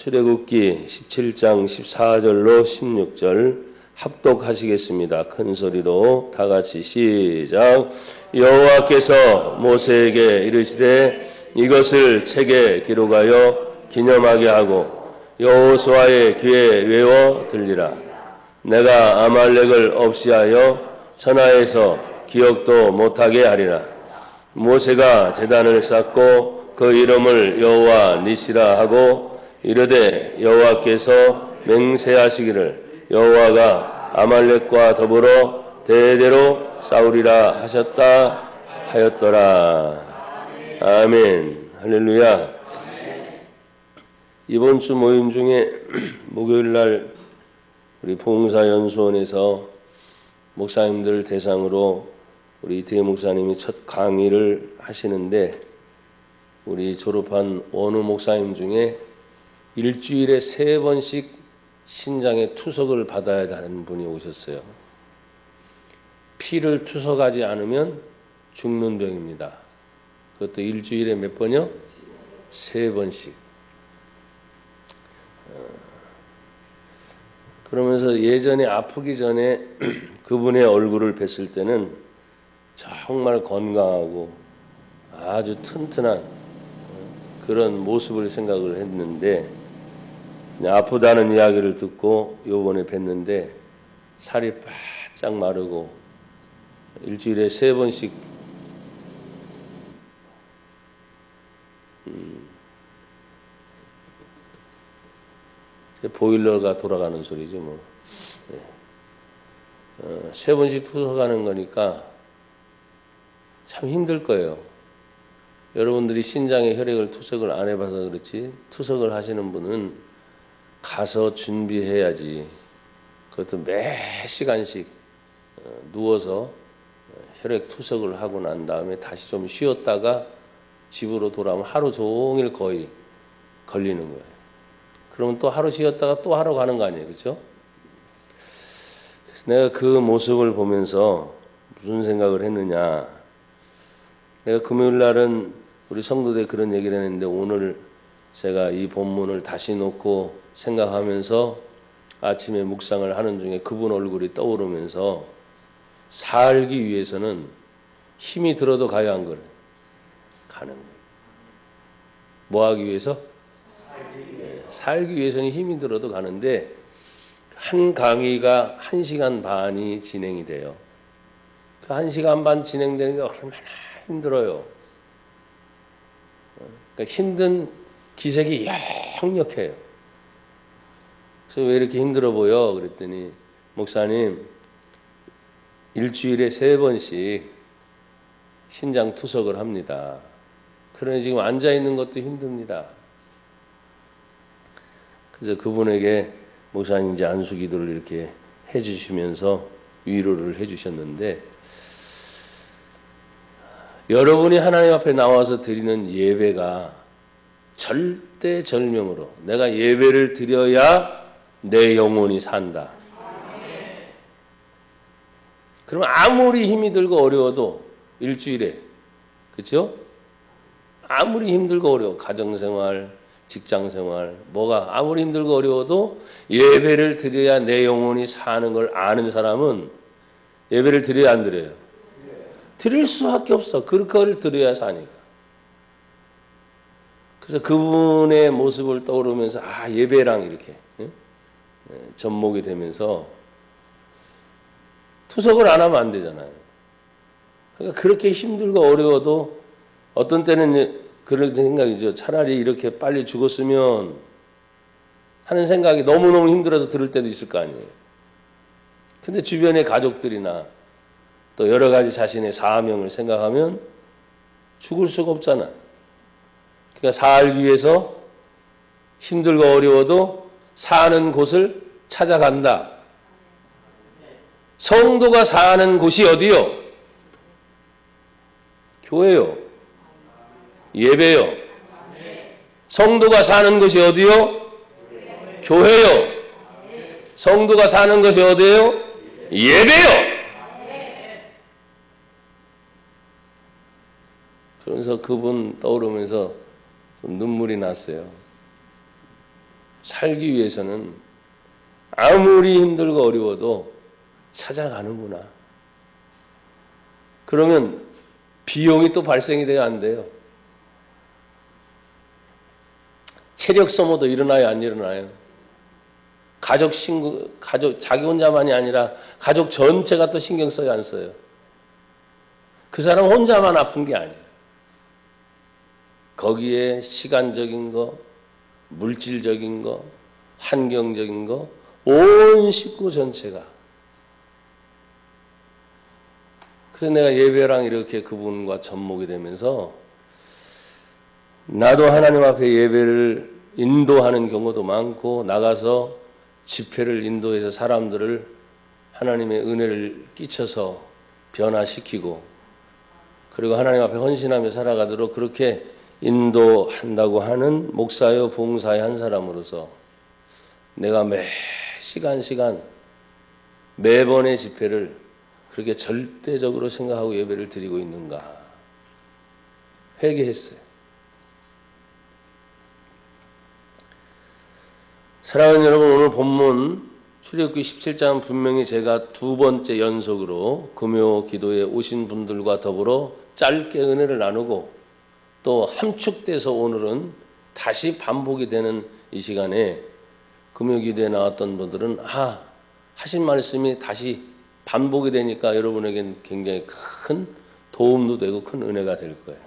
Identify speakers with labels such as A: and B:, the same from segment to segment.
A: 출애굽기 17장 14절로 16절 합독하시겠습니다. 큰 소리로 다 같이 시작. 여호와께서 모세에게 이르시되 이것을 책에 기록하여 기념하게 하고 여호수아의 귀에 외워 들리라. 내가 아말렉을 없이하여 천하에서 기억도 못하게 하리라. 모세가 제단을 쌓고 그 이름을 여호와 니시라 하고 이르되 여호와께서 맹세하시기를 여호와가 아말렉과 더불어 대대로 싸우리라 하셨다 하였더라. 아멘. 할렐루야. 이번 주 모임 중에 목요일 날 우리 봉사연수원에서 목사님들 대상으로 우리 이태희 목사님이 첫 강의를 하시는데 우리 졸업한 원우 목사님 중에 일주일에 3번씩 신장에 투석을 받아야 하는 분이 오셨어요. 피를 투석하지 않으면 죽는 병입니다. 그것도 일주일에 몇 번이요? 3번씩. 그러면서 예전에 아프기 전에 그분의 얼굴을 뵀을 때는 정말 건강하고 아주 튼튼한 그런 모습을 생각을 했는데 아프다는 이야기를 듣고 요번에 뵀는데 살이 바짝 마르고 일주일에 3번씩 보일러가 돌아가는 소리지 뭐. 3번씩 투석하는 거니까 참 힘들 거예요. 여러분들이 신장에 혈액을 투석을 안 해봐서 그렇지 투석을 하시는 분은 가서 준비해야지. 그것도 매 시간씩 누워서 혈액 투석을 하고 난 다음에 다시 좀 쉬었다가 집으로 돌아오면 하루 종일 거의 걸리는 거예요. 그러면 또 하루 쉬었다가 또 하러 가는 거 아니에요, 그렇죠? 그래서 내가 그 모습을 보면서 무슨 생각을 했느냐. 내가 금요일 날은 우리 성도들 그런 얘기를 했는데 오늘 제가 이 본문을 다시 놓고 생각하면서 아침에 묵상을 하는 중에 그분 얼굴이 떠오르면서 살기 위해서는 힘이 들어도 가야 한 거를 가는 거예요. 뭐 하기 위해서? 살기 위해서는 힘이 들어도 가는데 한 강의가 1시간 반이 진행이 돼요. 그 1시간 반 진행되는 게 얼마나 힘들어요. 그러니까 힘든 기색이 역력해요. 그래서 왜 이렇게 힘들어 보여? 그랬더니 목사님 일주일에 3번씩 신장 투석을 합니다. 그러니 지금 앉아 있는 것도 힘듭니다. 그래서 그분에게 목사님 이제 안수기도를 이렇게 해주시면서 위로를 해주셨는데 여러분이 하나님 앞에 나와서 드리는 예배가 절대절명으로 내가 예배를 드려야 내 영혼이 산다. 그럼 아무리 힘이 들고 어려워도 일주일에 그렇죠? 아무리 힘들고 어려워 가정생활, 직장생활 뭐가 아무리 힘들고 어려워도 예배를 드려야 내 영혼이 사는 걸 아는 사람은 예배를 드려야 안 드려요? 드릴 수밖에 없어. 그걸 드려야 사니까. 그래서 그분의 모습을 떠오르면서 예배랑 이렇게 접목이 되면서 투석을 안 하면 안 되잖아요. 그러니까 그렇게 힘들고 어려워도 어떤 때는 그런 생각이죠. 차라리 이렇게 빨리 죽었으면 하는 생각이 너무너무 힘들어서 들을 때도 있을 거 아니에요. 근데 주변의 가족들이나 또 여러 가지 자신의 사명을 생각하면 죽을 수가 없잖아. 그러니까 살기 위해서 힘들고 어려워도 사는 곳을 찾아간다. 성도가 사는 곳이 어디요? 교회요. 예배요. 성도가 사는 곳이 어디요? 교회요. 성도가 사는 것이 어디예요? 예배요. 그러면서 그분 떠오르면서 좀 눈물이 났어요. 살기 위해서는 아무리 힘들고 어려워도 찾아가는구나. 그러면 비용이 또 발생이 돼야 안 돼요. 체력 소모도 일어나요, 안 일어나요? 가족, 자기 혼자만이 아니라 가족 전체가 또 신경 써요, 안 써요? 그 사람 혼자만 아픈 게 아니에요. 거기에 시간적인 거, 물질적인 거, 환경적인 거, 온 식구 전체가. 그래서 내가 예배랑 이렇게 그분과 접목이 되면서 나도 하나님 앞에 예배를 인도하는 경우도 많고 나가서 집회를 인도해서 사람들을 하나님의 은혜를 끼쳐서 변화시키고 그리고 하나님 앞에 헌신하며 살아가도록 그렇게 인도한다고 하는 목사요 봉사의 한 사람으로서 내가 매 시간 매번의 집회를 그렇게 절대적으로 생각하고 예배를 드리고 있는가 회개했어요. 사랑하는 여러분, 오늘 본문 출애굽기 17장은 분명히 제가 두 번째 연속으로 금요 기도에 오신 분들과 더불어 짧게 은혜를 나누고 또 함축돼서 오늘은 다시 반복이 되는 이 시간에 금요 기도에 나왔던 분들은 하신 말씀이 다시 반복이 되니까 여러분에겐 굉장히 큰 도움도 되고 큰 은혜가 될 거예요.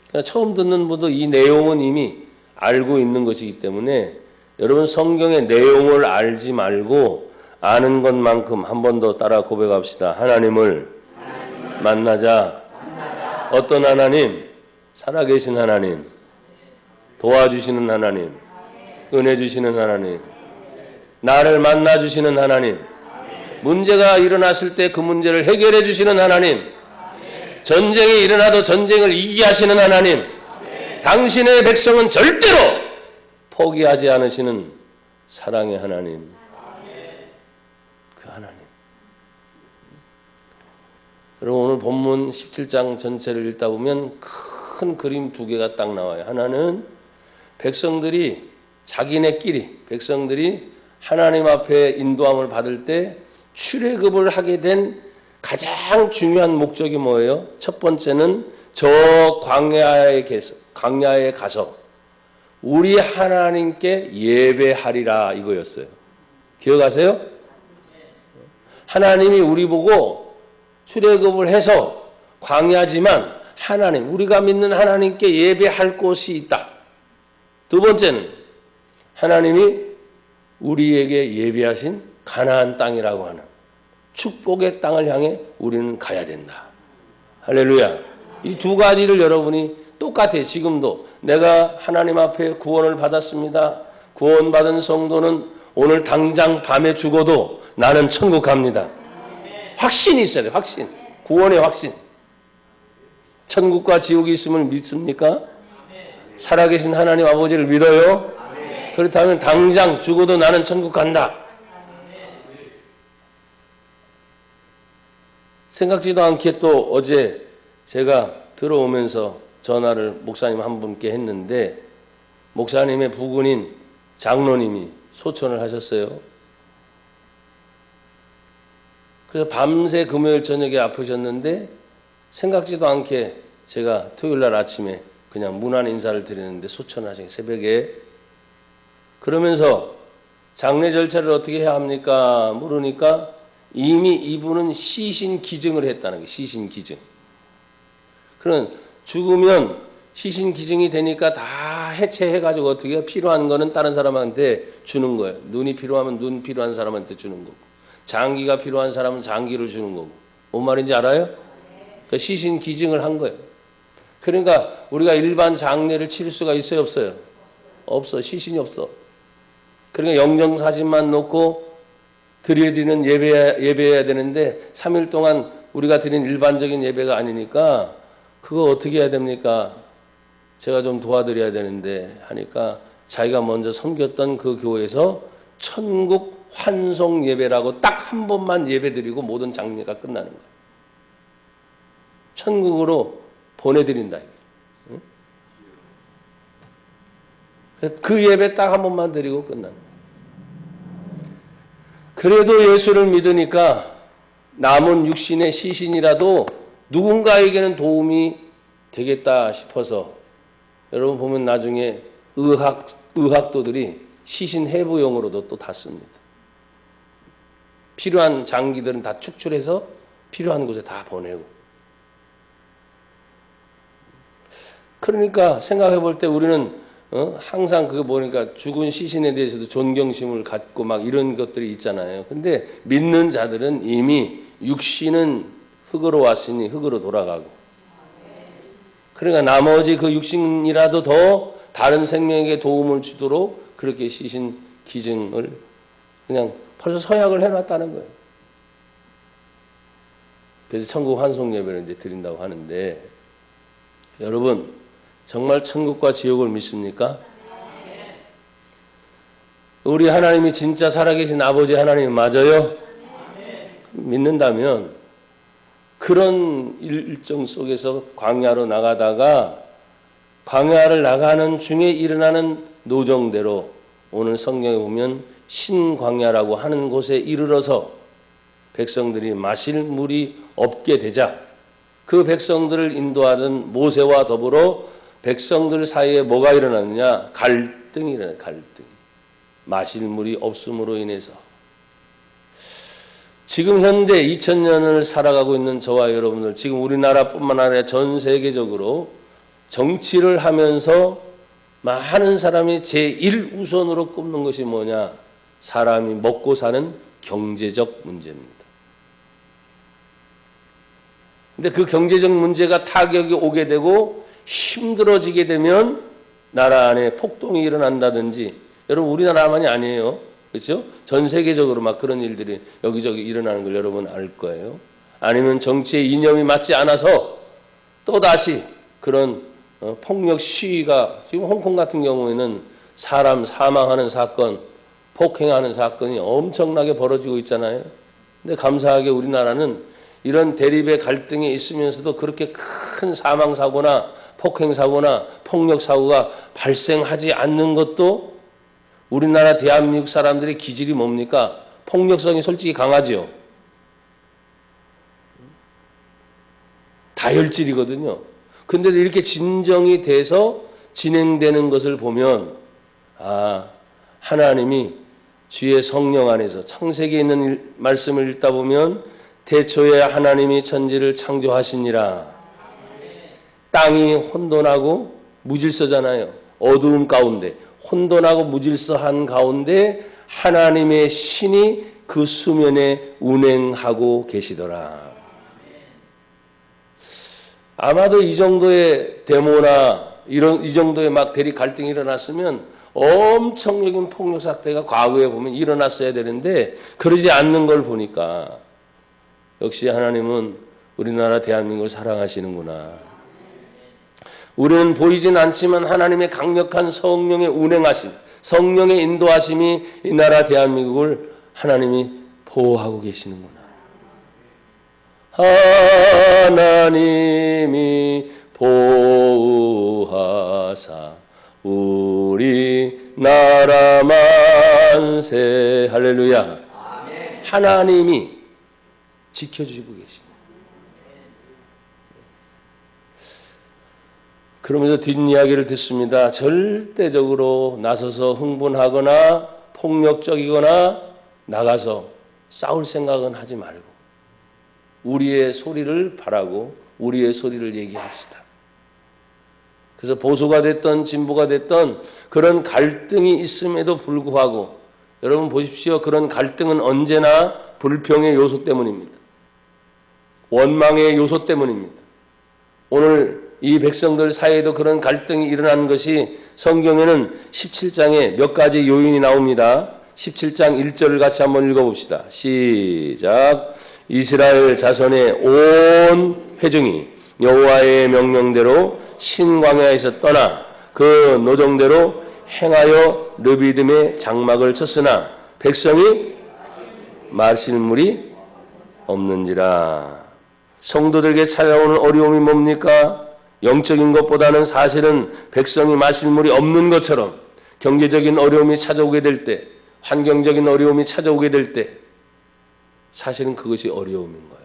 A: 그러니까 처음 듣는 분도 이 내용은 이미 알고 있는 것이기 때문에 여러분 성경의 내용을 알지 말고 아는 것만큼 한 번 더 따라 고백합시다. 하나님을 만나자. 어떤 하나님? 살아계신 하나님, 도와주시는 하나님, 은혜 주시는 하나님, 나를 만나주시는 하나님, 문제가 일어났을 때 그 문제를 해결해 주시는 하나님, 전쟁이 일어나도 전쟁을 이기게 하시는 하나님, 당신의 백성은 절대로 포기하지 않으시는 사랑의 하나님, 그 하나님. 여러분 오늘 본문 17장 전체를 읽다 보면 큰 그림 두 개가 딱 나와요. 하나는 백성들이 하나님 앞에 인도함을 받을 때 출애굽을 하게 된 가장 중요한 목적이 뭐예요? 첫 번째는 저 광야에 가서 우리 하나님께 예배하리라 이거였어요. 기억하세요? 하나님이 우리 보고 출애굽을 해서 광야지만 우리가 믿는 하나님께 예배할 곳이 있다. 두 번째는 하나님이 우리에게 예비하신 가나안 땅이라고 하는 축복의 땅을 향해 우리는 가야 된다. 할렐루야. 이 두 가지를 여러분이 똑같아요. 지금도 내가 하나님 앞에 구원을 받았습니다. 구원받은 성도는 오늘 당장 밤에 죽어도 나는 천국 갑니다. 확신이 있어야 돼요. 확신. 구원의 확신. 천국과 지옥이 있음을 믿습니까? 살아계신 하나님 아버지를 믿어요? 그렇다면 당장 죽어도 나는 천국 간다. 생각지도 않게 또 어제 제가 들어오면서 전화를 목사님 한 분께 했는데 목사님의 부군인 장로님이 소천을 하셨어요. 그래서 밤새 금요일 저녁에 아프셨는데 생각지도 않게 제가 토요일 날 아침에 그냥 무난 인사를 드리는데 소천하신 새벽에 그러면서 장례 절차를 어떻게 해야 합니까? 물으니까 이미 이분은 시신기증을 했다는 거예요. 시신기증. 그런 죽으면 시신기증이 되니까 다 해체해가지고 어떻게 해요? 필요한 거는 다른 사람한테 주는 거예요. 눈이 필요하면 눈 필요한 사람한테 주는 거고 장기가 필요한 사람은 장기를 주는 거고 뭔 말인지 알아요? 그 시신기증을 한 거예요. 그러니까 우리가 일반 장례를 치를 수가 있어요? 없어요? 없어. 시신이 없어. 그러니까 영정사진만 놓고 드리는 예배해야 되는데 3일 동안 우리가 드린 일반적인 예배가 아니니까 그거 어떻게 해야 됩니까? 제가 좀 도와드려야 되는데 하니까 자기가 먼저 섬겼던 그 교회에서 천국 환송 예배라고 딱 한 번만 예배드리고 모든 장례가 끝나는 거예요. 천국으로 보내드린다. 그 예배 딱 한 번만 드리고 끝나는 거예요. 그래도 예수를 믿으니까 남은 육신의 시신이라도 누군가에게는 도움이 되겠다 싶어서 여러분 보면 나중에 의학도들이 시신 해부용으로도 또 다 씁니다. 필요한 장기들은 다 축출해서 필요한 곳에 다 보내고. 그러니까 생각해 볼 때 우리는 항상 그거 보니까 죽은 시신에 대해서도 존경심을 갖고 막 이런 것들이 있잖아요. 근데 믿는 자들은 이미 육신은 흙으로 왔으니 흙으로 돌아가고. 그러니까 나머지 그 육신이라도 더 다른 생명에게 도움을 주도록 그렇게 시신 기증을 그냥 벌써 서약을 해놨다는 거예요. 그래서 천국 환송 예배를 이제 드린다고 하는데, 여러분 정말 천국과 지옥을 믿습니까? 우리 하나님이 진짜 살아계신 아버지 하나님 맞아요? 믿는다면 그런 일정 속에서 광야로 나가다가 광야를 나가는 중에 일어나는 노정대로 오늘 성경에 보면 신광야라고 하는 곳에 이르러서 백성들이 마실 물이 없게 되자 그 백성들을 인도하던 모세와 더불어 백성들 사이에 뭐가 일어났느냐? 갈등이 일어나요. 갈등. 마실 물이 없음으로 인해서. 지금 현대 2000년을 살아가고 있는 저와 여러분들, 지금 우리나라뿐만 아니라 전 세계적으로 정치를 하면서 많은 사람이 제1우선으로 꼽는 것이 뭐냐? 사람이 먹고 사는 경제적 문제입니다. 근데 그 경제적 문제가 타격이 오게 되고 힘들어지게 되면 나라 안에 폭동이 일어난다든지, 여러분 우리나라만이 아니에요. 그렇죠? 전 세계적으로 막 그런 일들이 여기저기 일어나는 걸 여러분 알 거예요. 아니면 정치의 이념이 맞지 않아서 또다시 그런 폭력 시위가, 지금 홍콩 같은 경우에는 사람 사망하는 사건, 폭행하는 사건이 엄청나게 벌어지고 있잖아요. 근데 감사하게 우리나라는 이런 대립의 갈등이 있으면서도 그렇게 큰 사망사고나 폭행사고나 폭력사고가 발생하지 않는 것도 우리나라 대한민국 사람들의 기질이 뭡니까? 폭력성이 솔직히 강하죠. 다혈질이거든요. 근데도 이렇게 진정이 돼서 진행되는 것을 보면, 아, 하나님이 주의 성령 안에서 창세기에 있는 말씀을 읽다 보면 태초에 하나님이 천지를 창조하시니라. 땅이 혼돈하고 무질서잖아요. 어두움 가운데 혼돈하고 무질서한 가운데 하나님의 신이 그 수면에 운행하고 계시더라. 아마도 이 정도의 데모나 이 정도의 막 대립 갈등이 일어났으면 엄청적인 폭력 사태가 과거에 보면 일어났어야 되는데 그러지 않는 걸 보니까 역시 하나님은 우리나라 대한민국을 사랑하시는구나. 우리는 보이진 않지만 하나님의 강력한 성령의 운행하심, 성령의 인도하심이 이 나라 대한민국을 하나님이 보호하고 계시는구나. 하나님이 보호하사 우리 나라 만세. 할렐루야. 아멘. 하나님이 지켜주시고 계십니다. 그러면서 뒷이야기를 듣습니다. 절대적으로 나서서 흥분하거나 폭력적이거나 나가서 싸울 생각은 하지 말고 우리의 소리를 바라고 우리의 소리를 얘기합시다. 그래서 보수가 됐던 진보가 됐던 그런 갈등이 있음에도 불구하고 여러분 보십시오. 그런 갈등은 언제나 불평의 요소 때문입니다. 원망의 요소 때문입니다. 오늘 이 백성들 사이에도 그런 갈등이 일어난 것이 성경에는 17장에 몇 가지 요인이 나옵니다. 17장 1절을 같이 한번 읽어봅시다. 시작. 이스라엘 자손의 온 회중이 여호와의 명령대로 신광야에서 떠나 그 노정대로 행하여 르비딤의 장막을 쳤으나 백성이 마실 물이 없는지라. 성도들에게 찾아오는 어려움이 뭡니까? 영적인 것보다는 사실은 백성이 마실 물이 없는 것처럼 경제적인 어려움이 찾아오게 될 때, 환경적인 어려움이 찾아오게 될 때 사실은 그것이 어려움인 거예요.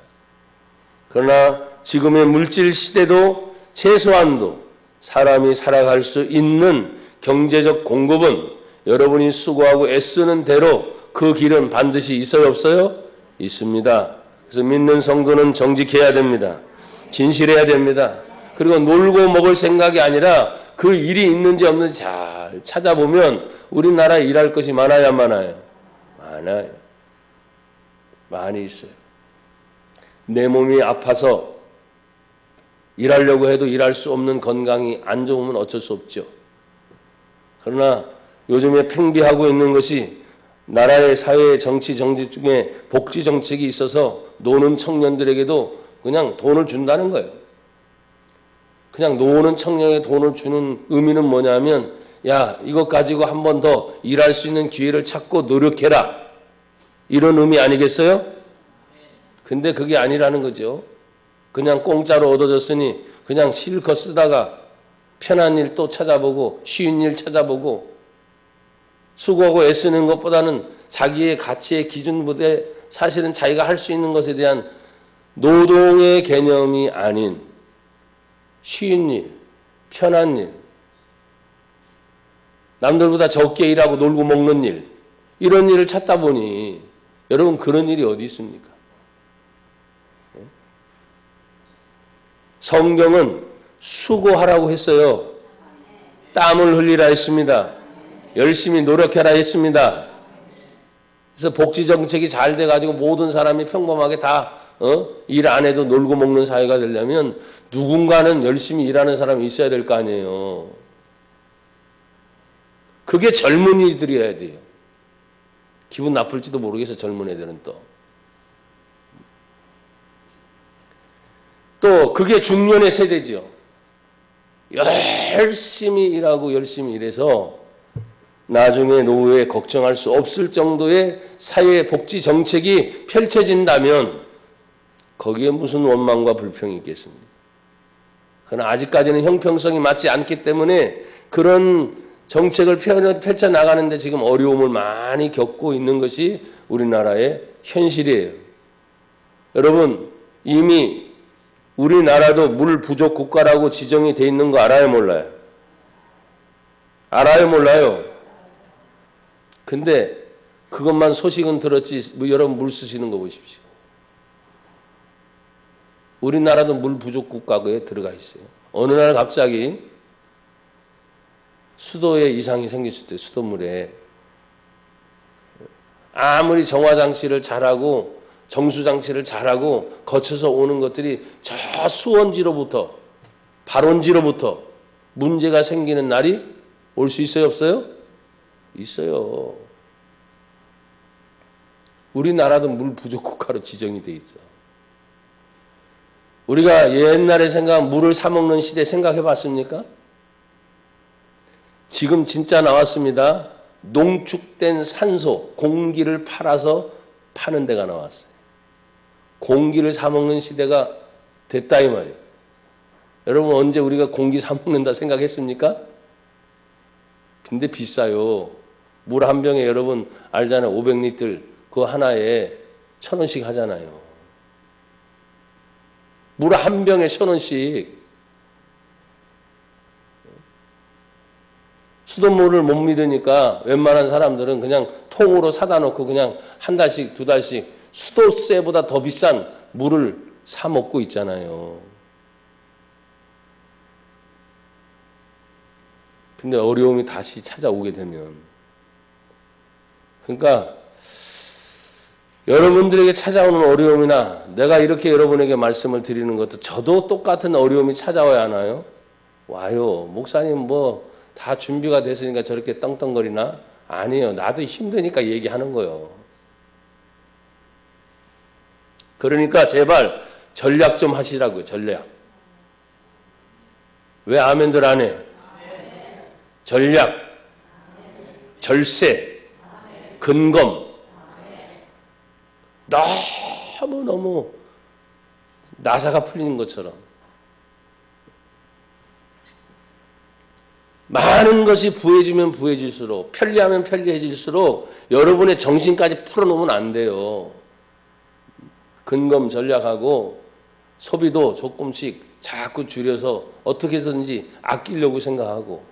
A: 그러나 지금의 물질 시대도 최소한도 사람이 살아갈 수 있는 경제적 공급은 여러분이 수고하고 애쓰는 대로 그 길은 반드시 있어요, 없어요? 있습니다. 그래서 믿는 성도는 정직해야 됩니다. 진실해야 됩니다. 그리고 놀고 먹을 생각이 아니라 그 일이 있는지 없는지 잘 찾아보면 우리나라에 일할 것이 많아야 많아요. 많아요. 많이 있어요. 내 몸이 아파서 일하려고 해도 일할 수 없는 건강이 안 좋으면 어쩔 수 없죠. 그러나 요즘에 팽배하고 있는 것이 나라의 사회, 정치, 정책 중에 복지 정책이 있어서 노는 청년들에게도 그냥 돈을 준다는 거예요. 그냥 노는 청년에게 돈을 주는 의미는 뭐냐면, 야, 이것 가지고 한 번 더 일할 수 있는 기회를 찾고 노력해라. 이런 의미 아니겠어요? 근데 그게 아니라는 거죠. 그냥 공짜로 얻어졌으니 그냥 실컷 쓰다가 편한 일 또 찾아보고 쉬운 일 찾아보고 수고하고 애쓰는 것보다는 자기의 가치의 기준보다 사실은 자기가 할 수 있는 것에 대한 노동의 개념이 아닌 쉬운 일, 편한 일, 남들보다 적게 일하고 놀고 먹는 일, 이런 일을 찾다 보니 여러분 그런 일이 어디 있습니까? 성경은 수고하라고 했어요. 땀을 흘리라 했습니다. 열심히 노력해라 했습니다. 그래서 복지 정책이 잘 돼가지고 모든 사람이 평범하게 다 일 안 해도 놀고 먹는 사회가 되려면 누군가는 열심히 일하는 사람이 있어야 될 거 아니에요. 그게 젊은이들이어야 돼요. 기분 나쁠지도 모르겠어, 젊은 애들은 또 그게 중년의 세대지요. 열심히 일하고 열심히 일해서 나중에 노후에 걱정할 수 없을 정도의 사회 복지 정책이 펼쳐진다면 거기에 무슨 원망과 불평이 있겠습니까? 그러나 아직까지는 형평성이 맞지 않기 때문에 그런 정책을 펼쳐나가는데 지금 어려움을 많이 겪고 있는 것이 우리나라의 현실이에요. 여러분, 이미 우리나라도 물 부족 국가라고 지정이 돼 있는 거 알아요, 몰라요? 알아요, 몰라요? 근데 그것만 소식은 들었지, 여러분 물 쓰시는 거 보십시오. 우리나라도 물 부족 국가에 들어가 있어요. 어느 날 갑자기 수도에 이상이 생길 수도 있어요. 수돗물에. 아무리 정화장치를 잘하고 정수장치를 잘하고 거쳐서 오는 것들이 저 수원지로부터 발원지로부터 문제가 생기는 날이 올 수 있어요, 없어요? 있어요. 우리나라도 물 부족 국가로 지정이 돼 있어. 우리가 옛날에 생각한 물을 사 먹는 시대 생각해 봤습니까? 지금 진짜 나왔습니다. 농축된 산소, 공기를 팔아서 파는 데가 나왔어요. 공기를 사 먹는 시대가 됐다 이 말이에요. 여러분 언제 우리가 공기 사 먹는다 생각했습니까? 근데 비싸요. 물 한 병에 여러분 알잖아요. 500리터 그 하나에 1,000원씩 하잖아요. 물 한 병에 1,000원씩. 수돗물을 못 믿으니까 웬만한 사람들은 그냥 통으로 사다 놓고 그냥 한 달씩 두 달씩 수도세보다 더 비싼 물을 사 먹고 있잖아요. 근데 어려움이 다시 찾아오게 되면, 그러니까 여러분들에게 찾아오는 어려움이나 내가 이렇게 여러분에게 말씀을 드리는 것도 저도 똑같은 어려움이 찾아와야 하나요? 와요. 목사님 뭐 다 준비가 됐으니까 저렇게 떵떵거리나? 아니에요. 나도 힘드니까 얘기하는 거예요. 그러니까 제발 전략 좀 하시라고요. 전략. 왜 아멘들 안 해? 전략, 절세, 근검. 너무너무 나사가 풀리는 것처럼. 많은 것이 부해지면 부해질수록, 편리하면 편리해질수록 여러분의 정신까지 풀어놓으면 안 돼요. 근검 전략하고 소비도 조금씩 자꾸 줄여서 어떻게 해서든지 아끼려고 생각하고.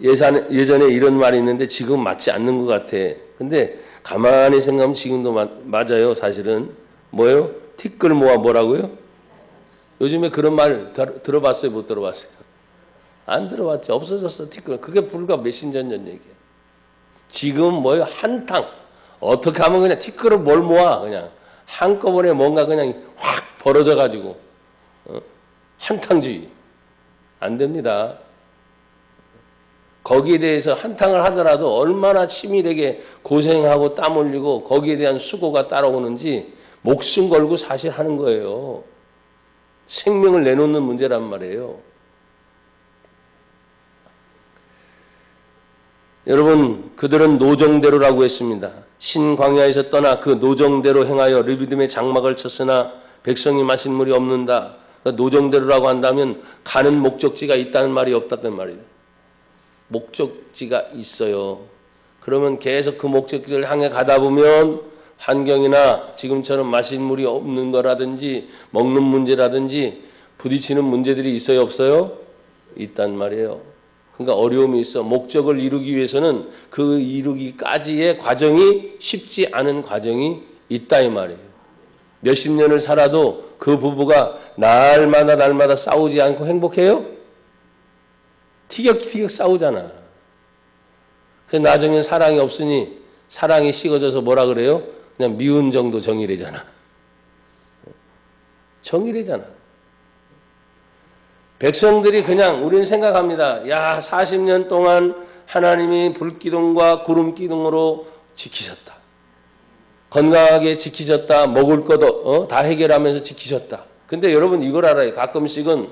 A: 예전에 이런 말이 있는데 지금 맞지 않는 것 같아. 근데 가만히 생각하면 지금도 맞아요. 사실은 뭐예요? 티끌 모아 뭐라고요? 요즘에 그런 말 들어봤어요? 못 들어봤어요? 안 들어봤죠. 없어졌어. 티끌. 그게 불과 몇십 년 전 얘기예요. 지금 뭐예요? 한탕. 어떻게 하면 그냥 티끌을 뭘 모아 그냥 한꺼번에 뭔가 그냥 확 벌어져 가지고 한탕주의. 안 됩니다. 거기에 대해서 한탕을 하더라도 얼마나 치밀하게 고생하고 땀 흘리고 거기에 대한 수고가 따라오는지 목숨 걸고 사실 하는 거예요. 생명을 내놓는 문제란 말이에요. 여러분, 그들은 노정대로라고 했습니다. 신광야에서 떠나 그 노정대로 행하여 르비딤의 장막을 쳤으나 백성이 마실 물이 없는다. 그러니까 노정대로라고 한다면 가는 목적지가 있다는 말이 없다는 말이에요. 목적지가 있어요. 그러면 계속 그 목적지를 향해 가다 보면 환경이나 지금처럼 마실 물이 없는 거라든지 먹는 문제라든지 부딪히는 문제들이 있어요, 없어요? 있단 말이에요. 그러니까 어려움이 있어. 목적을 이루기 위해서는 그 이루기까지의 과정이 쉽지 않은 과정이 있다 이 말이에요. 몇십 년을 살아도 그 부부가 날마다 싸우지 않고 행복해요? 티격티격 싸우잖아. 그래서 나중엔 사랑이 없으니 사랑이 식어져서 뭐라 그래요? 그냥 미운 정도 정의래잖아. 정의래잖아. 백성들이 그냥 우리는 생각합니다. 야, 40년 동안 하나님이 불기둥과 구름기둥으로 지키셨다. 건강하게 지키셨다. 먹을 것도 다 해결하면서 지키셨다. 근데 여러분 이걸 알아요. 가끔씩은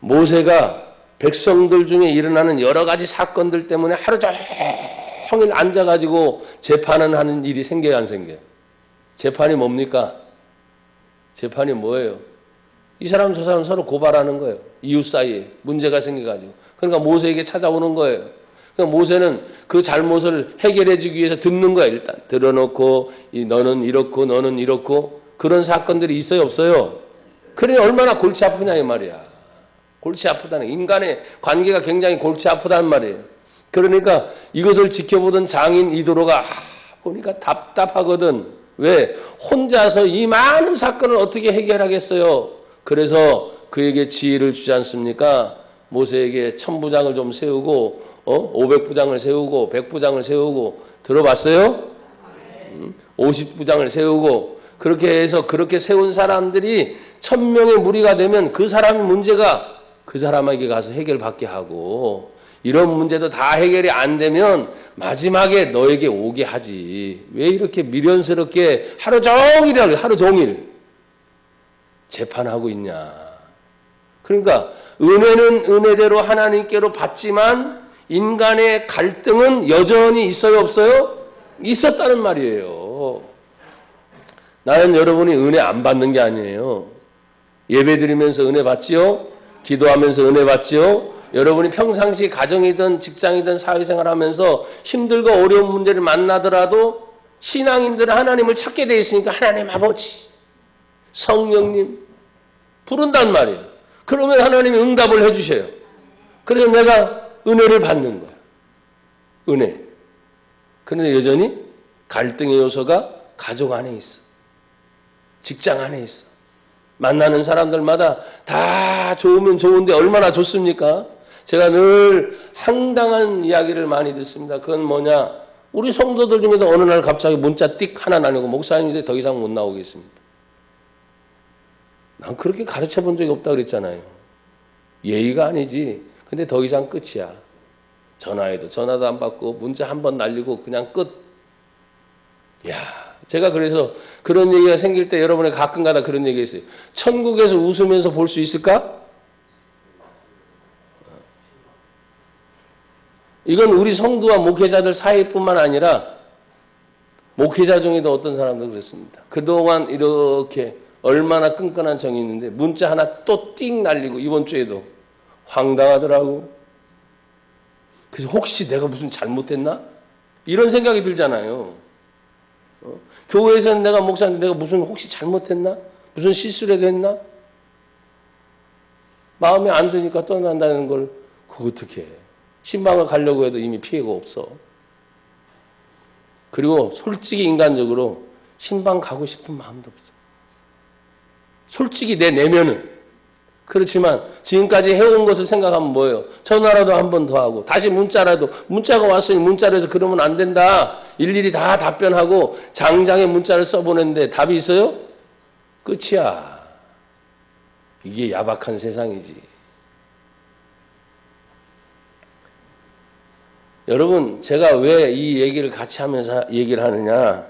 A: 모세가 백성들 중에 일어나는 여러 가지 사건들 때문에 하루 종일 앉아가지고 재판을 하는 일이 생겨요, 안 생겨요? 재판이 뭡니까? 재판이 뭐예요? 이 사람 저 사람 서로 고발하는 거예요. 이웃 사이에 문제가 생겨가지고. 그러니까 모세에게 찾아오는 거예요. 그러니까 모세는 그 잘못을 해결해 주기 위해서 듣는 거예요. 일단 들어놓고 너는 이렇고 너는 이렇고 그런 사건들이 있어요, 없어요? 그래 얼마나 골치 아프냐 이 말이야. 골치 아프다는 인간의 관계가 굉장히 골치 아프다는 말이에요. 그러니까 이것을 지켜보던 장인 이도로가 보니까 답답하거든. 왜? 혼자서 이 많은 사건을 어떻게 해결하겠어요? 그래서 그에게 지혜를 주지 않습니까? 모세에게 1000부장을 좀 세우고 500부장을 세우고 100부장을 세우고 들어봤어요? 50부장을 세우고 그렇게 해서 그렇게 세운 사람들이 1000명의 무리가 되면 그 사람의 문제가 그 사람에게 가서 해결받게 하고 이런 문제도 다 해결이 안 되면 마지막에 너에게 오게 하지. 왜 이렇게 미련스럽게 하루 종일 재판하고 있냐. 그러니까 은혜는 은혜대로 하나님께로 받지만 인간의 갈등은 여전히 있어요, 없어요? 있었다는 말이에요. 나는 여러분이 은혜 안 받는 게 아니에요. 예배 드리면서 은혜 받지요? 기도하면서 은혜 받지요? 여러분이 평상시 가정이든 직장이든 사회생활 하면서 힘들고 어려운 문제를 만나더라도 신앙인들은 하나님을 찾게 돼 있으니까 하나님 아버지, 성령님 부른단 말이에요. 그러면 하나님이 응답을 해주셔요. 그래서 내가 은혜를 받는 거야. 은혜. 그런데 여전히 갈등의 요소가 가족 안에 있어. 직장 안에 있어. 만나는 사람들마다 다 좋으면 좋은데 얼마나 좋습니까? 제가 늘 황당한 이야기를 많이 듣습니다. 그건 뭐냐? 우리 성도들 중에도 어느 날 갑자기 문자 띡 하나 날리고 목사님이 더 이상 못 나오겠습니다. 난 그렇게 가르쳐 본 적이 없다 그랬잖아요. 예의가 아니지. 근데 더 이상 끝이야. 전화도 안 받고 문자 한 번 날리고 그냥 끝. 야, 제가 그래서 그런 얘기가 생길 때 여러분의 가끔가다 그런 얘기 했어요. 천국에서 웃으면서 볼 수 있을까? 이건 우리 성도와 목회자들 사이뿐만 아니라 목회자 중에도 어떤 사람도 그랬습니다. 그동안 이렇게 얼마나 끈끈한 정이 있는데 문자 하나 또 띵 날리고 이번 주에도 황당하더라고. 그래서 혹시 내가 무슨 잘못했나? 이런 생각이 들잖아요. 교회에서는 내가 목사인데 내가 무슨 혹시 잘못했나? 무슨 실수라도 했나? 마음에 안 드니까 떠난다는 걸 그거 어떻게 해? 신방을 가려고 해도 이미 피해가 없어. 그리고 솔직히 인간적으로 신방 가고 싶은 마음도 없어. 솔직히 내 내면은. 그렇지만 지금까지 해온 것을 생각하면 뭐예요? 전화라도 한 번 더 하고 다시 문자가 왔으니 문자로 해서 그러면 안 된다. 일일이 다 답변하고 장장의 문자를 써보냈는데 답이 있어요? 끝이야. 이게 야박한 세상이지. 여러분, 제가 왜 이 얘기를 같이 하면서 얘기를 하느냐?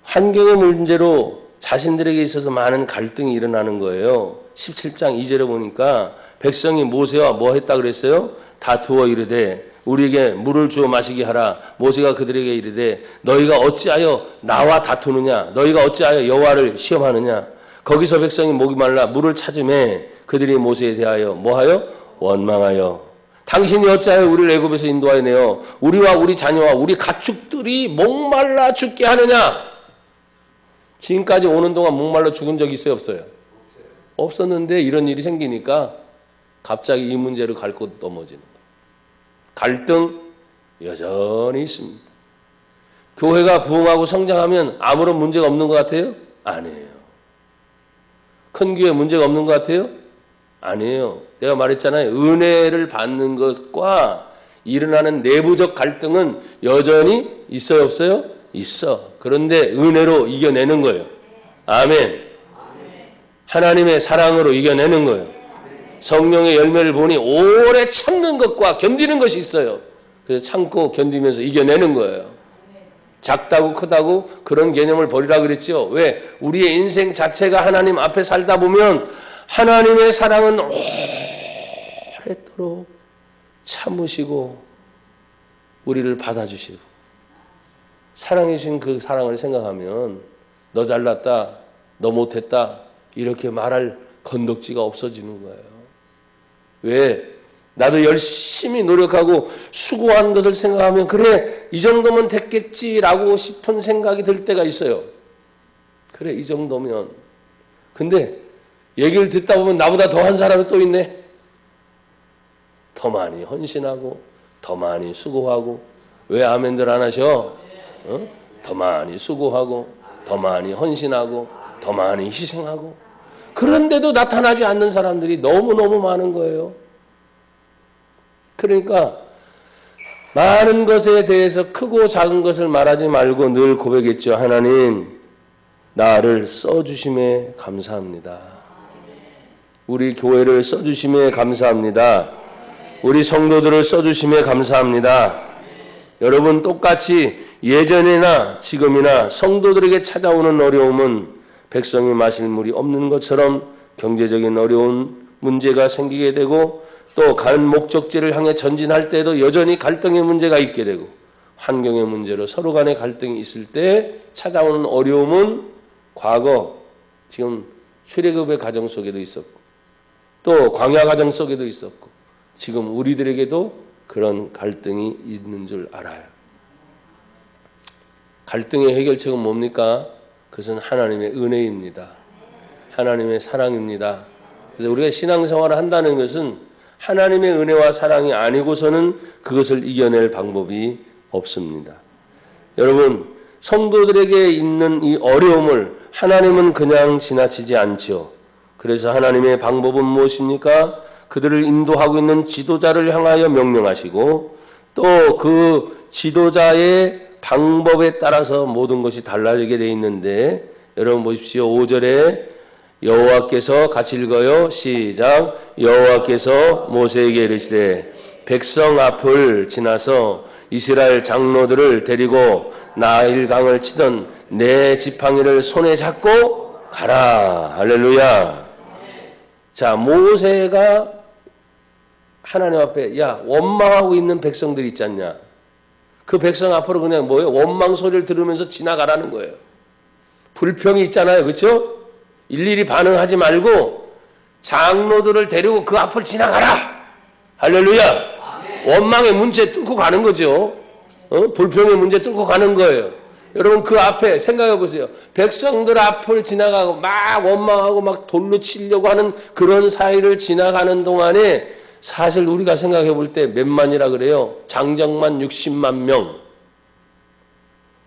A: 환경의 문제로 자신들에게 있어서 많은 갈등이 일어나는 거예요. 17장 2절에 보니까 백성이 모세와 뭐 했다 그랬어요? 다투어 이르되 우리에게 물을 주어 마시게 하라. 모세가 그들에게 이르되 너희가 어찌하여 나와 다투느냐? 너희가 어찌하여 여호와를 시험하느냐? 거기서 백성이 목이 말라 물을 찾으매 그들이 모세에 대하여 뭐하여? 원망하여 당신이 어찌하여 우리를 애굽에서 인도하여 내어 우리와 우리 자녀와 우리 가축들이 목말라 죽게 하느냐? 지금까지 오는 동안 목말라 죽은 적이 있어요? 없어요? 없었는데 이런 일이 생기니까 갑자기 이 문제로 갈 곳 넘어지는 거예요. 갈등 여전히 있습니다. 교회가 부흥하고 성장하면 아무런 문제가 없는 것 같아요? 아니에요. 큰 교회 문제가 없는 것 같아요? 아니에요. 제가 말했잖아요. 은혜를 받는 것과 일어나는 내부적 갈등은 여전히 있어요? 없어요? 있어. 그런데 은혜로 이겨내는 거예요. 아멘. 하나님의 사랑으로 이겨내는 거예요. 성령의 열매를 보니 오래 참는 것과 견디는 것이 있어요. 그래서 참고 견디면서 이겨내는 거예요. 작다고 크다고 그런 개념을 버리라 그랬죠. 왜? 우리의 인생 자체가 하나님 앞에 살다 보면 하나님의 사랑은 오래도록 참으시고 우리를 받아주시고 사랑해 주신 그 사랑을 생각하면 너 잘났다, 너 못했다 이렇게 말할 건덕지가 없어지는 거예요. 왜? 나도 열심히 노력하고 수고한 것을 생각하면 그래 이 정도면 됐겠지라고 싶은 생각이 들 때가 있어요. 그래 이 정도면. 근데 얘기를 듣다 보면 나보다 더한 사람이 또 있네. 더 많이 헌신하고 더 많이 수고하고. 왜 아멘들 안 하셔? 더 많이 수고하고 더 많이 헌신하고 더 많이 희생하고 그런데도 나타나지 않는 사람들이 너무너무 많은 거예요. 그러니까 많은 것에 대해서 크고 작은 것을 말하지 말고 늘 고백했죠. 하나님 나를 써주심에 감사합니다. 우리 교회를 써주심에 감사합니다. 우리 성도들을 써주심에 감사합니다. 여러분 똑같이 예전이나 지금이나 성도들에게 찾아오는 어려움은 백성이 마실 물이 없는 것처럼 경제적인 어려운 문제가 생기게 되고 또 가는 목적지를 향해 전진할 때도 여전히 갈등의 문제가 있게 되고 환경의 문제로 서로 간의 갈등이 있을 때 찾아오는 어려움은 과거 지금 출애굽의 가정 속에도 있었고 또 광야 가정 속에도 있었고 지금 우리들에게도 그런 갈등이 있는 줄 알아요. 갈등의 해결책은 뭡니까? 그것은 하나님의 은혜입니다. 하나님의 사랑입니다. 그래서 우리가 신앙생활을 한다는 것은 하나님의 은혜와 사랑이 아니고서는 그것을 이겨낼 방법이 없습니다. 여러분, 성도들에게 있는 이 어려움을 하나님은 그냥 지나치지 않죠. 그래서 하나님의 방법은 무엇입니까? 그들을 인도하고 있는 지도자를 향하여 명령하시고 또 그 지도자의 방법에 따라서 모든 것이 달라지게 되어 있는데 여러분 보십시오. 5절에 여호와께서 같이 읽어요. 시작. 여호와께서 모세에게 이르시되 백성 앞을 지나서 이스라엘 장로들을 데리고 나일강을 치던 내 지팡이를 손에 잡고 가라. 할렐루야. 자, 모세가 하나님 앞에 야 원망하고 있는 백성들이 있지 않냐. 그 백성 앞으로 그냥 뭐예요? 원망 소리를 들으면서 지나가라는 거예요. 불평이 있잖아요. 그렇죠? 일일이 반응하지 말고 장로들을 데리고 그 앞을 지나가라. 할렐루야. 원망의 문제 뚫고 가는 거죠. 불평의 문제 뚫고 가는 거예요. 여러분 그 앞에 생각해 보세요. 백성들 앞을 지나가고 막 원망하고 막 돌로 치려고 하는 그런 사이를 지나가는 동안에 사실 우리가 생각해 볼 때 몇만이라 그래요? 장정만 60만 명.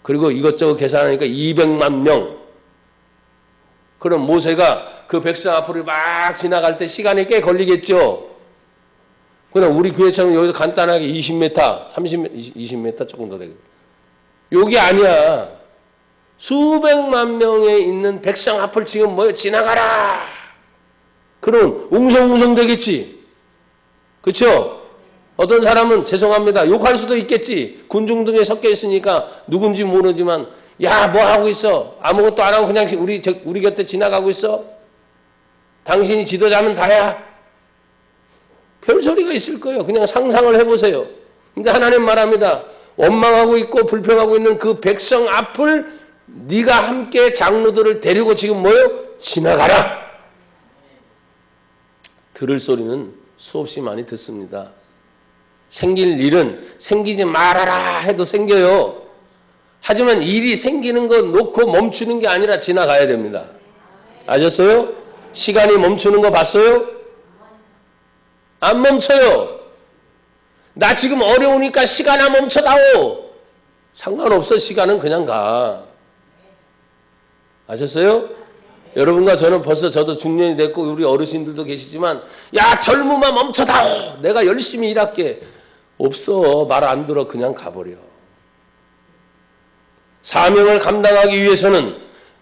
A: 그리고 이것저것 계산하니까 200만 명. 그럼 모세가 그 백성 앞으로 막 지나갈 때 시간이 꽤 걸리겠죠? 그냥 우리 교회처럼 여기서 간단하게 20m, 20m 조금 더 되겠죠. 여기 아니야. 수백만 명에 있는 백성 앞을 지금 지나가라. 그럼 웅성웅성 되겠지. 그렇죠? 어떤 사람은 죄송합니다. 욕할 수도 있겠지. 군중 등에 섞여 있으니까 누군지 모르지만 야, 뭐 하고 있어? 아무것도 안 하고 그냥 우리 곁에 지나가고 있어? 당신이 지도자면 다야? 별소리가 있을 거예요. 그냥 상상을 해보세요. 근데 하나님 말합니다. 원망하고 있고 불평하고 있는 그 백성 앞을 네가 함께 장로들을 데리고 지금 지나가라. 들을 소리는 수없이 많이 듣습니다. 생길 일은 생기지 말아라 해도 생겨요. 하지만 일이 생기는 거 놓고 멈추는 게 아니라 지나가야 됩니다. 아셨어요? 시간이 멈추는 거 봤어요? 안 멈춰요. 나 지금 어려우니까 시간아 멈춰다오. 상관없어. 시간은 그냥 가. 아셨어요? 여러분과 저는 벌써 저도 중년이 됐고 우리 어르신들도 계시지만 야 젊음아 멈춰다오. 내가 열심히 일할게. 없어. 말 안 들어. 그냥 가버려. 사명을 감당하기 위해서는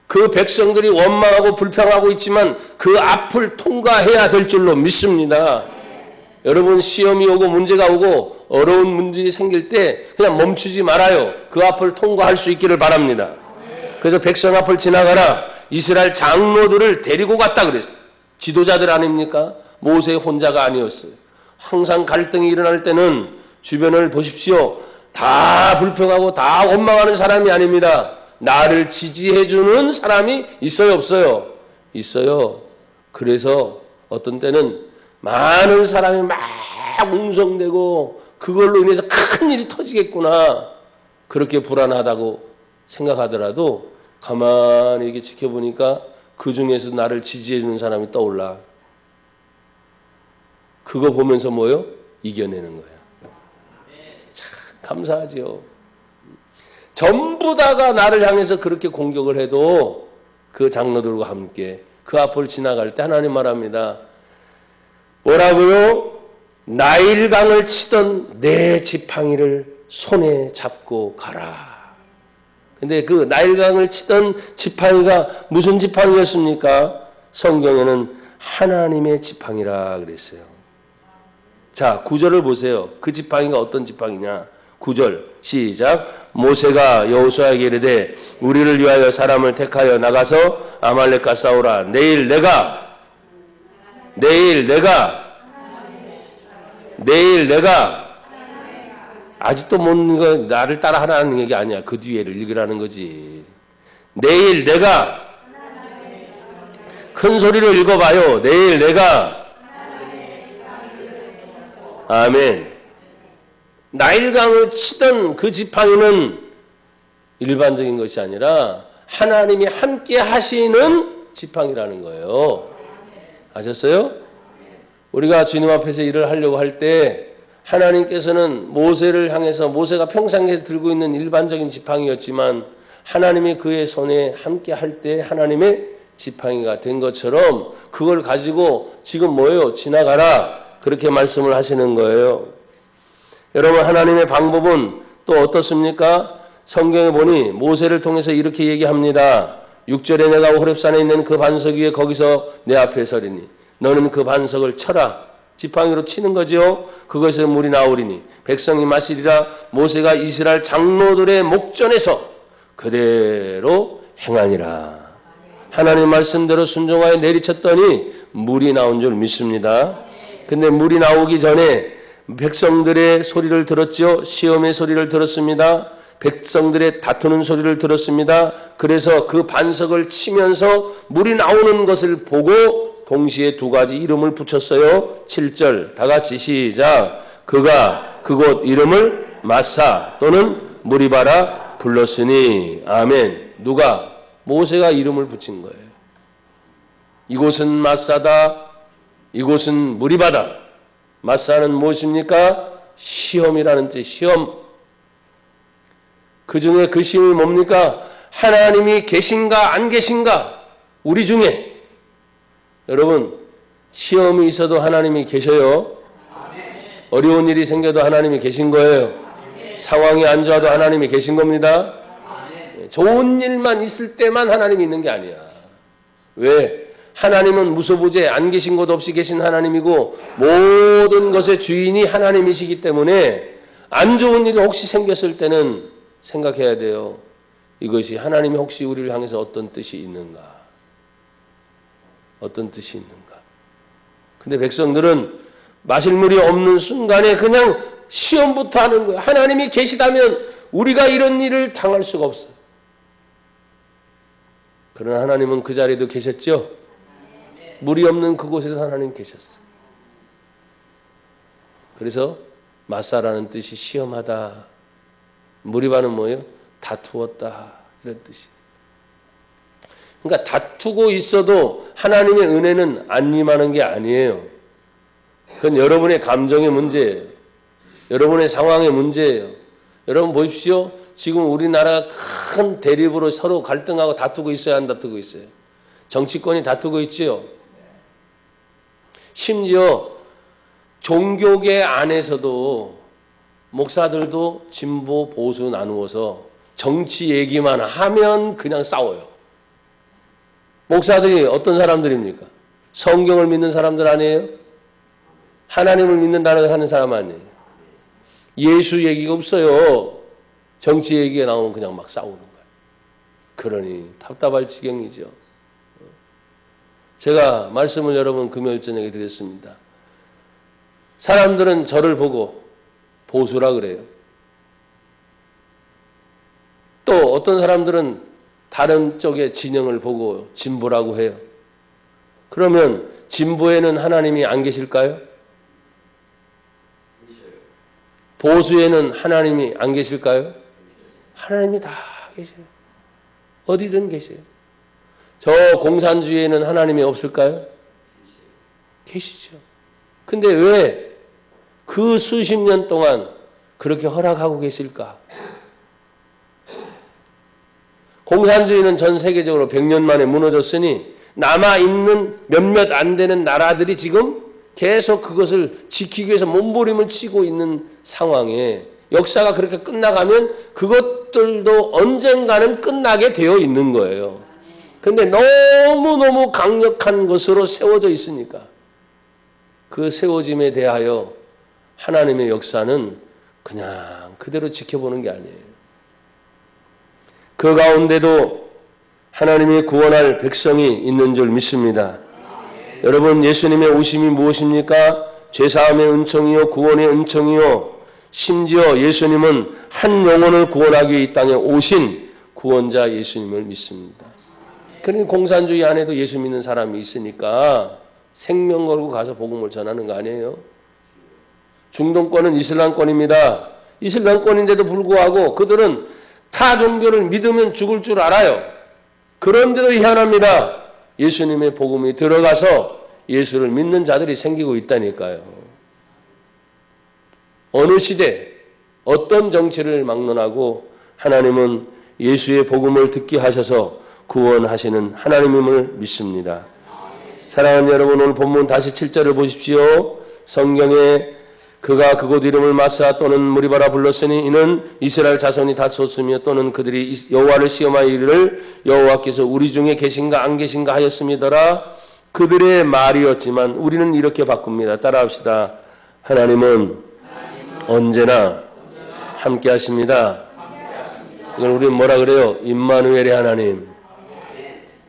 A: 그 백성들이 원망하고 불평하고 있지만 그 앞을 통과해야 될 줄로 믿습니다. 여러분 시험이 오고 문제가 오고 어려운 문제가 생길 때 그냥 멈추지 말아요. 그 앞을 통과할 수 있기를 바랍니다. 그래서 백성 앞을 지나가라. 이스라엘 장로들을 데리고 갔다 그랬어요. 지도자들 아닙니까? 모세 혼자가 아니었어요. 항상 갈등이 일어날 때는 주변을 보십시오. 다 불평하고 다 원망하는 사람이 아닙니다. 나를 지지해주는 사람이 있어요, 없어요? 있어요. 그래서 어떤 때는 많은 사람이 막 웅성대고 그걸로 인해서 큰 일이 터지겠구나. 그렇게 불안하다고 생각하더라도 가만히 이렇게 지켜보니까 그 중에서 나를 지지해주는 사람이 떠올라. 그거 보면서 이겨내는 거야. 참 감사하죠. 전부 다가 나를 향해서 그렇게 공격을 해도 그 장로들과 함께 그 앞을 지나갈 때 하나님 말합니다. 뭐라고요? 나일강을 치던 내 지팡이를 손에 잡고 가라. 근데 그 나일강을 치던 지팡이가 무슨 지팡이였습니까? 성경에는 하나님의 지팡이라 그랬어요. 자, 9절을 보세요. 그 지팡이가 어떤 지팡이냐? 9절 시작. 모세가 여호수아에게 이르되 우리를 위하여 사람을 택하여 나가서 아말렉과 싸우라. 내일 내가 아직도 못 읽어. 나를 따라 하라는 얘기 아니야. 그 뒤에를 읽으라는 거지. 내일 내가 큰 소리로 읽어봐요. 내일 내가 아멘. 나일강을 치던 그 지팡이는 일반적인 것이 아니라 하나님이 함께 하시는 지팡이라는 거예요. 아셨어요? 우리가 주님 앞에서 일을 하려고 할 때 하나님께서는 모세를 향해서 모세가 평상시에 들고 있는 일반적인 지팡이였지만 하나님이 그의 손에 함께 할 때 하나님의 지팡이가 된 것처럼 그걸 가지고 지금 지나가라. 그렇게 말씀을 하시는 거예요. 여러분 하나님의 방법은 또 어떻습니까? 성경에 보니 모세를 통해서 이렇게 얘기합니다. 6절에 내가 호렙산에 있는 그 반석 위에 거기서 내 앞에 서리니 너는 그 반석을 쳐라. 지팡이로 치는 거죠. 그것에서 물이 나오리니 백성이 마시리라. 모세가 이스라엘 장로들의 목전에서 그대로 행하니라. 하나님 말씀대로 순종하여 내리쳤더니 물이 나온 줄 믿습니다. 근데 물이 나오기 전에 백성들의 소리를 들었죠. 시험의 소리를 들었습니다. 백성들의 다투는 소리를 들었습니다. 그래서 그 반석을 치면서 물이 나오는 것을 보고 동시에 두 가지 이름을 붙였어요. 7절 다 같이 시작. 그가 그곳 이름을 마사 또는 무리바라 불렀으니. 아멘. 누가? 모세가 이름을 붙인 거예요. 이곳은 마사다. 이곳은 무리바다. 마사는 무엇입니까? 시험이라는 뜻. 시험. 그 중에 그 시험이 뭡니까? 하나님이 계신가 안 계신가? 우리 중에. 여러분, 시험이 있어도 하나님이 계셔요. 어려운 일이 생겨도 하나님이 계신 거예요. 상황이 안 좋아도 하나님이 계신 겁니다. 좋은 일만 있을 때만 하나님이 있는 게 아니야. 왜? 하나님은 무소부재 안 계신 것 없이 계신 하나님이고 모든 것의 주인이 하나님이시기 때문에 안 좋은 일이 혹시 생겼을 때는 생각해야 돼요. 이것이 하나님이 혹시 우리를 향해서 어떤 뜻이 있는가? 어떤 뜻이 있는가? 근데 백성들은 마실 물이 없는 순간에 그냥 시험부터 하는 거예요. 하나님이 계시다면 우리가 이런 일을 당할 수가 없어요. 그러나 하나님은 그 자리에도 계셨죠? 물이 없는 그곳에서 하나님 계셨어요. 그래서 마사라는 뜻이 시험하다. 무리바는 뭐예요? 다투었다. 이런 뜻이에요. 그러니까 다투고 있어도 하나님의 은혜는 안 임하는 게 아니에요. 그건 여러분의 감정의 문제예요. 여러분의 상황의 문제예요. 여러분 보십시오. 지금 우리나라가 큰 대립으로 서로 갈등하고 다투고 있어요? 안 다투고 있어요? 정치권이 다투고 있지요. 심지어 종교계 안에서도 목사들도 진보 보수 나누어서 정치 얘기만 하면 그냥 싸워요. 목사들이 어떤 사람들입니까? 성경을 믿는 사람들 아니에요? 하나님을 믿는다는 하는 사람 아니에요? 예수 얘기가 없어요. 정치 얘기가 나오면 그냥 막 싸우는 거예요. 그러니 답답할 지경이죠. 제가 말씀을 여러분 금요일 저녁에 드렸습니다. 사람들은 저를 보고 보수라 그래요. 또 어떤 사람들은 다른 쪽의 진영을 보고 진보라고 해요. 그러면 진보에는 하나님이 안 계실까요? 보수에는 하나님이 안 계실까요? 하나님이 다 계세요. 어디든 계세요. 저 공산주의에는 하나님이 없을까요? 계시죠. 근데 왜 그 수십 년 동안 그렇게 허락하고 계실까? 공산주의는 전 세계적으로 100년 만에 무너졌으니 남아있는 몇몇 안 되는 나라들이 지금 계속 그것을 지키기 위해서 몸부림을 치고 있는 상황에 역사가 그렇게 끝나가면 그것들도 언젠가는 끝나게 되어 있는 거예요. 근데 너무너무 강력한 것으로 세워져 있으니까 그 세워짐에 대하여 하나님의 역사는 그냥 그대로 지켜보는 게 아니에요. 그 가운데도 하나님이 구원할 백성이 있는 줄 믿습니다. 여러분, 예수님의 오심이 무엇입니까? 죄사함의 은총이요 구원의 은총이요, 심지어 예수님은 한 영혼을 구원하기 위해 이 땅에 오신 구원자 예수님을 믿습니다. 그러니 공산주의 안에도 예수 믿는 사람이 있으니까 생명 걸고 가서 복음을 전하는 거 아니에요? 중동권은 이슬람권입니다. 이슬람권인데도 불구하고 그들은 타 종교를 믿으면 죽을 줄 알아요. 그런데도 희한합니다. 예수님의 복음이 들어가서 예수를 믿는 자들이 생기고 있다니까요. 어느 시대 어떤 정치를 막론하고 하나님은 예수의 복음을 듣게 하셔서 구원하시는 하나님임을 믿습니다. 사랑하는 여러분, 오늘 본문 다시 7절을 보십시오. 성경에 그가 그곳 이름을 마사 또는 무리바라 불렀으니 이는 이스라엘 자손이 다쳤으며 또는 그들이 여호와를 시험하여 이르기를 여호와께서 우리 중에 계신가 안 계신가 하였음이더라. 그들의 말이었지만 우리는 이렇게 바꿉니다. 따라합시다. 하나님은 언제나 함께 하십니다. 이걸 우리는 뭐라 그래요? 임마누엘의 하나님.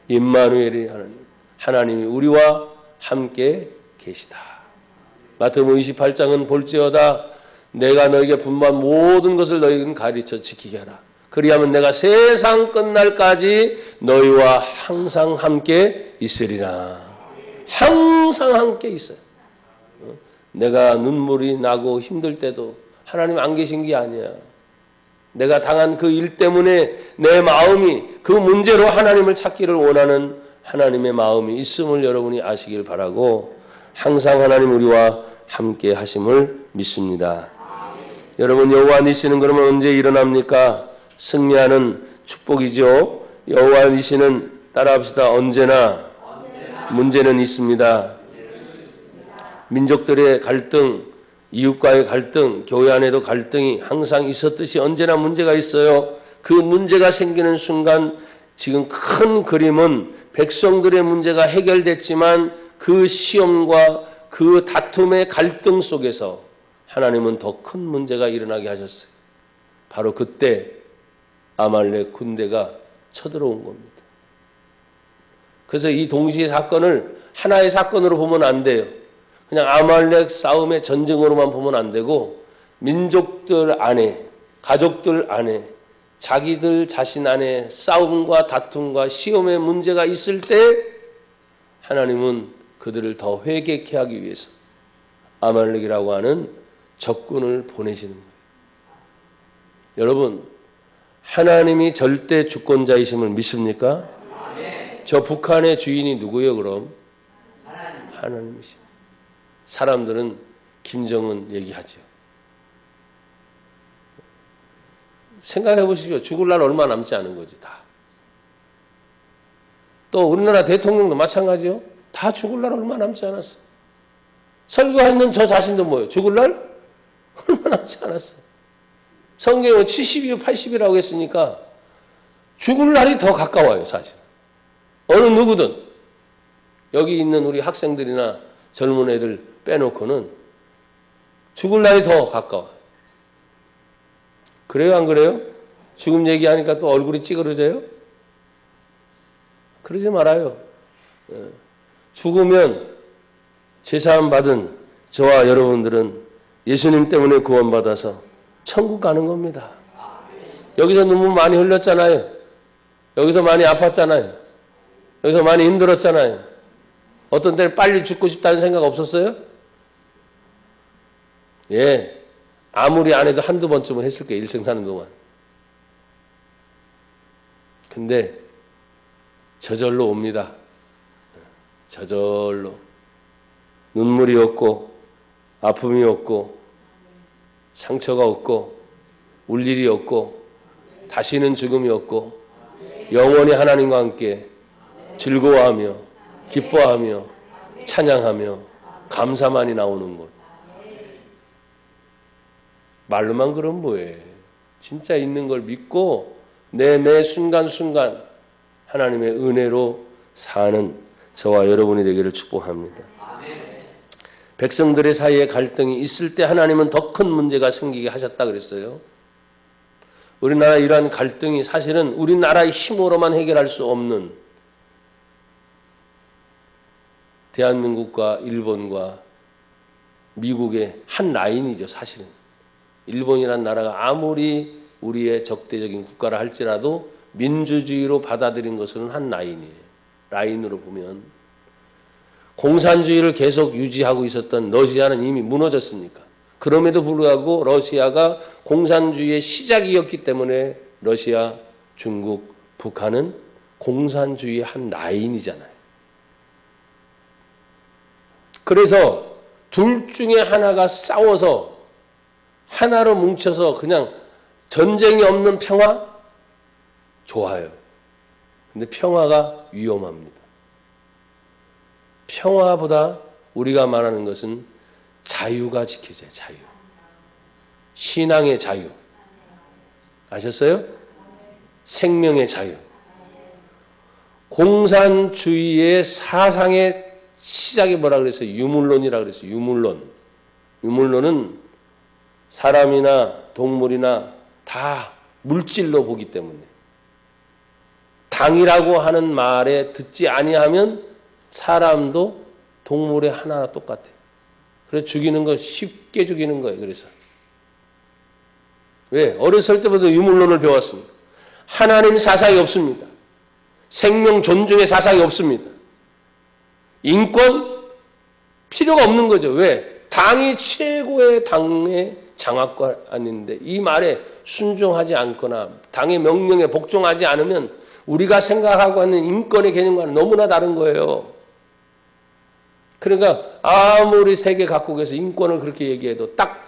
A: 임마누엘의 하나님. 하나님이 우리와 함께 계시다. 마태복음 28장은 볼지어다 내가 너에게 분부한 모든 것을 너희는 가르쳐 지키게 하라. 그리하면 내가 세상 끝날까지 너희와 항상 함께 있으리라. 항상 함께 있어요. 내가 눈물이 나고 힘들 때도 하나님 안 계신 게 아니야. 내가 당한 그 일 때문에 내 마음이 그 문제로 하나님을 찾기를 원하는 하나님의 마음이 있음을 여러분이 아시길 바라고, 항상 하나님 우리와 함께 하심을 믿습니다. 여러분, 여호와 니시는 그러면 언제 일어납니까? 승리하는 축복이죠. 여호와 니시는 따라합시다. 언제나 문제는 있습니다. 민족들의 갈등, 이웃과의 갈등, 교회 안에도 갈등이 항상 있었듯이 언제나 문제가 있어요. 그 문제가 생기는 순간 지금 큰 그림은 백성들의 문제가 해결됐지만 그 시험과 그 다툼의 갈등 속에서 하나님은 더 큰 문제가 일어나게 하셨어요. 바로 그때 아말렉 군대가 쳐들어온 겁니다. 그래서 이 동시의 사건을 하나의 사건으로 보면 안 돼요. 그냥 아말렉 싸움의 전쟁으로만 보면 안 되고, 민족들 안에, 가족들 안에, 자기들 자신 안에 싸움과 다툼과 시험의 문제가 있을 때 하나님은 그들을 더 회개케 하기 위해서 아말렉이라고 하는 적군을 보내시는 거예요. 여러분, 하나님이 절대 주권자이심을 믿습니까? 저 북한의 주인이 누구예요 그럼? 하나님이십니다. 사람들은 김정은 얘기하죠. 생각해 보십시오. 죽을 날 얼마 남지 않은 거지 다. 또 우리나라 대통령도 마찬가지요. 다 죽을 날 얼마 남지 않았어. 설교하는 저 자신도 뭐예요? 죽을 날 얼마 남지 않았어. 성경은 70이요 80이라고 했으니까 죽을 날이 더 가까워요 사실. 어느 누구든 여기 있는 우리 학생들이나 젊은 애들 빼놓고는 죽을 날이 더 가까워요. 그래요 안 그래요? 죽음 얘기하니까 또 얼굴이 찌그러져요? 그러지 말아요. 죽으면 제사함 받은 저와 여러분들은 예수님 때문에 구원받아서 천국 가는 겁니다. 여기서 눈물 많이 흘렸잖아요. 여기서 많이 아팠잖아요. 여기서 많이 힘들었잖아요. 어떤 때는 빨리 죽고 싶다는 생각 없었어요? 예. 아무리 안 해도 한두 번쯤은 했을 거예요. 일생 사는 동안. 근데 저절로 옵니다. 저절로. 눈물이 없고 아픔이 없고 상처가 없고 울 일이 없고 다시는 죽음이 없고 영원히 하나님과 함께 즐거워하며 기뻐하며 찬양하며 감사만이 나오는 것. 말로만 그럼 뭐해. 진짜 있는 걸 믿고 매 순간순간 하나님의 은혜로 사는 저와 여러분이 되기를 축복합니다. 백성들의 사이에 갈등이 있을 때 하나님은 더 큰 문제가 생기게 하셨다 그랬어요. 우리나라 이러한 갈등이 사실은 우리나라의 힘으로만 해결할 수 없는, 대한민국과 일본과 미국의 한 라인이죠 사실은. 일본이라는 나라가 아무리 우리의 적대적인 국가라 할지라도 민주주의로 받아들인 것은 한 라인이에요. 라인으로 보면 공산주의를 계속 유지하고 있었던 러시아는 이미 무너졌으니까. 그럼에도 불구하고 러시아가 공산주의의 시작이었기 때문에 러시아, 중국, 북한은 공산주의의 한 라인이잖아요. 그래서 둘 중에 하나가 싸워서 하나로 뭉쳐서 그냥 전쟁이 없는 평화? 좋아요. 근데 평화가 위험합니다. 평화보다 우리가 말하는 것은 자유가 지켜져요. 자유. 신앙의 자유. 아셨어요? 생명의 자유. 공산주의의 사상의 시작이 뭐라 그랬어요? 유물론이라 그랬어요. 유물론. 유물론은 사람이나 동물이나 다 물질로 보기 때문에 당이라고 하는 말에 듣지 아니하면 사람도 동물의 하나나 똑같아요. 그래서 죽이는 거 쉽게 죽이는 거예요. 그래서 왜? 어렸을 때부터 유물론을 배웠습니다. 하나님 사상이 없습니다. 생명 존중의 사상이 없습니다. 인권 필요가 없는 거죠. 왜? 당이 최고의 당의 장악관인데 이 말에 순종하지 않거나 당의 명령에 복종하지 않으면 우리가 생각하고 있는 인권의 개념과는 너무나 다른 거예요. 그러니까 아무리 세계 각국에서 인권을 그렇게 얘기해도 딱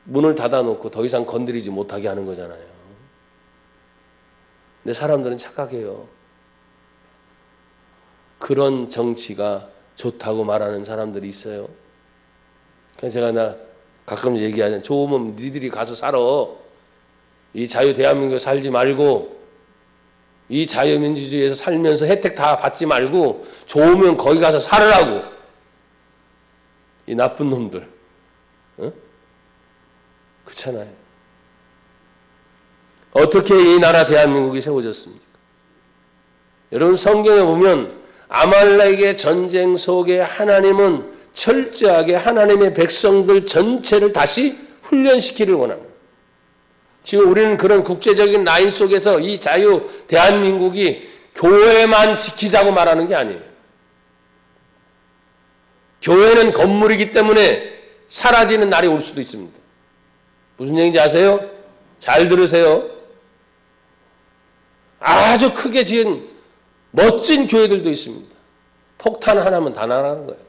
A: 문을 닫아놓고 더 이상 건드리지 못하게 하는 거잖아요. 근데 사람들은 착각해요. 그런 정치가 좋다고 말하는 사람들이 있어요. 그래서 제가 가끔 얘기하잖아요. 좋으면 니들이 가서 살아. 이 자유 대한민국에 살지 말고 이 자유민주주의에서 살면서 혜택 다 받지 말고 좋으면 거기 가서 살으라고. 이 나쁜 놈들. 어? 그렇잖아요. 어떻게 이 나라 대한민국이 세워졌습니까? 여러분 성경에 보면 아말렉의 전쟁 속에 하나님은 철저하게 하나님의 백성들 전체를 다시 훈련시키를 원합니다. 지금 우리는 그런 국제적인 라인 속에서 이 자유 대한민국이 교회만 지키자고 말하는 게 아니에요. 교회는 건물이기 때문에 사라지는 날이 올 수도 있습니다. 무슨 얘기인지 아세요? 잘 들으세요. 아주 크게 지은 멋진 교회들도 있습니다. 폭탄 하나면 다 나가는 거예요.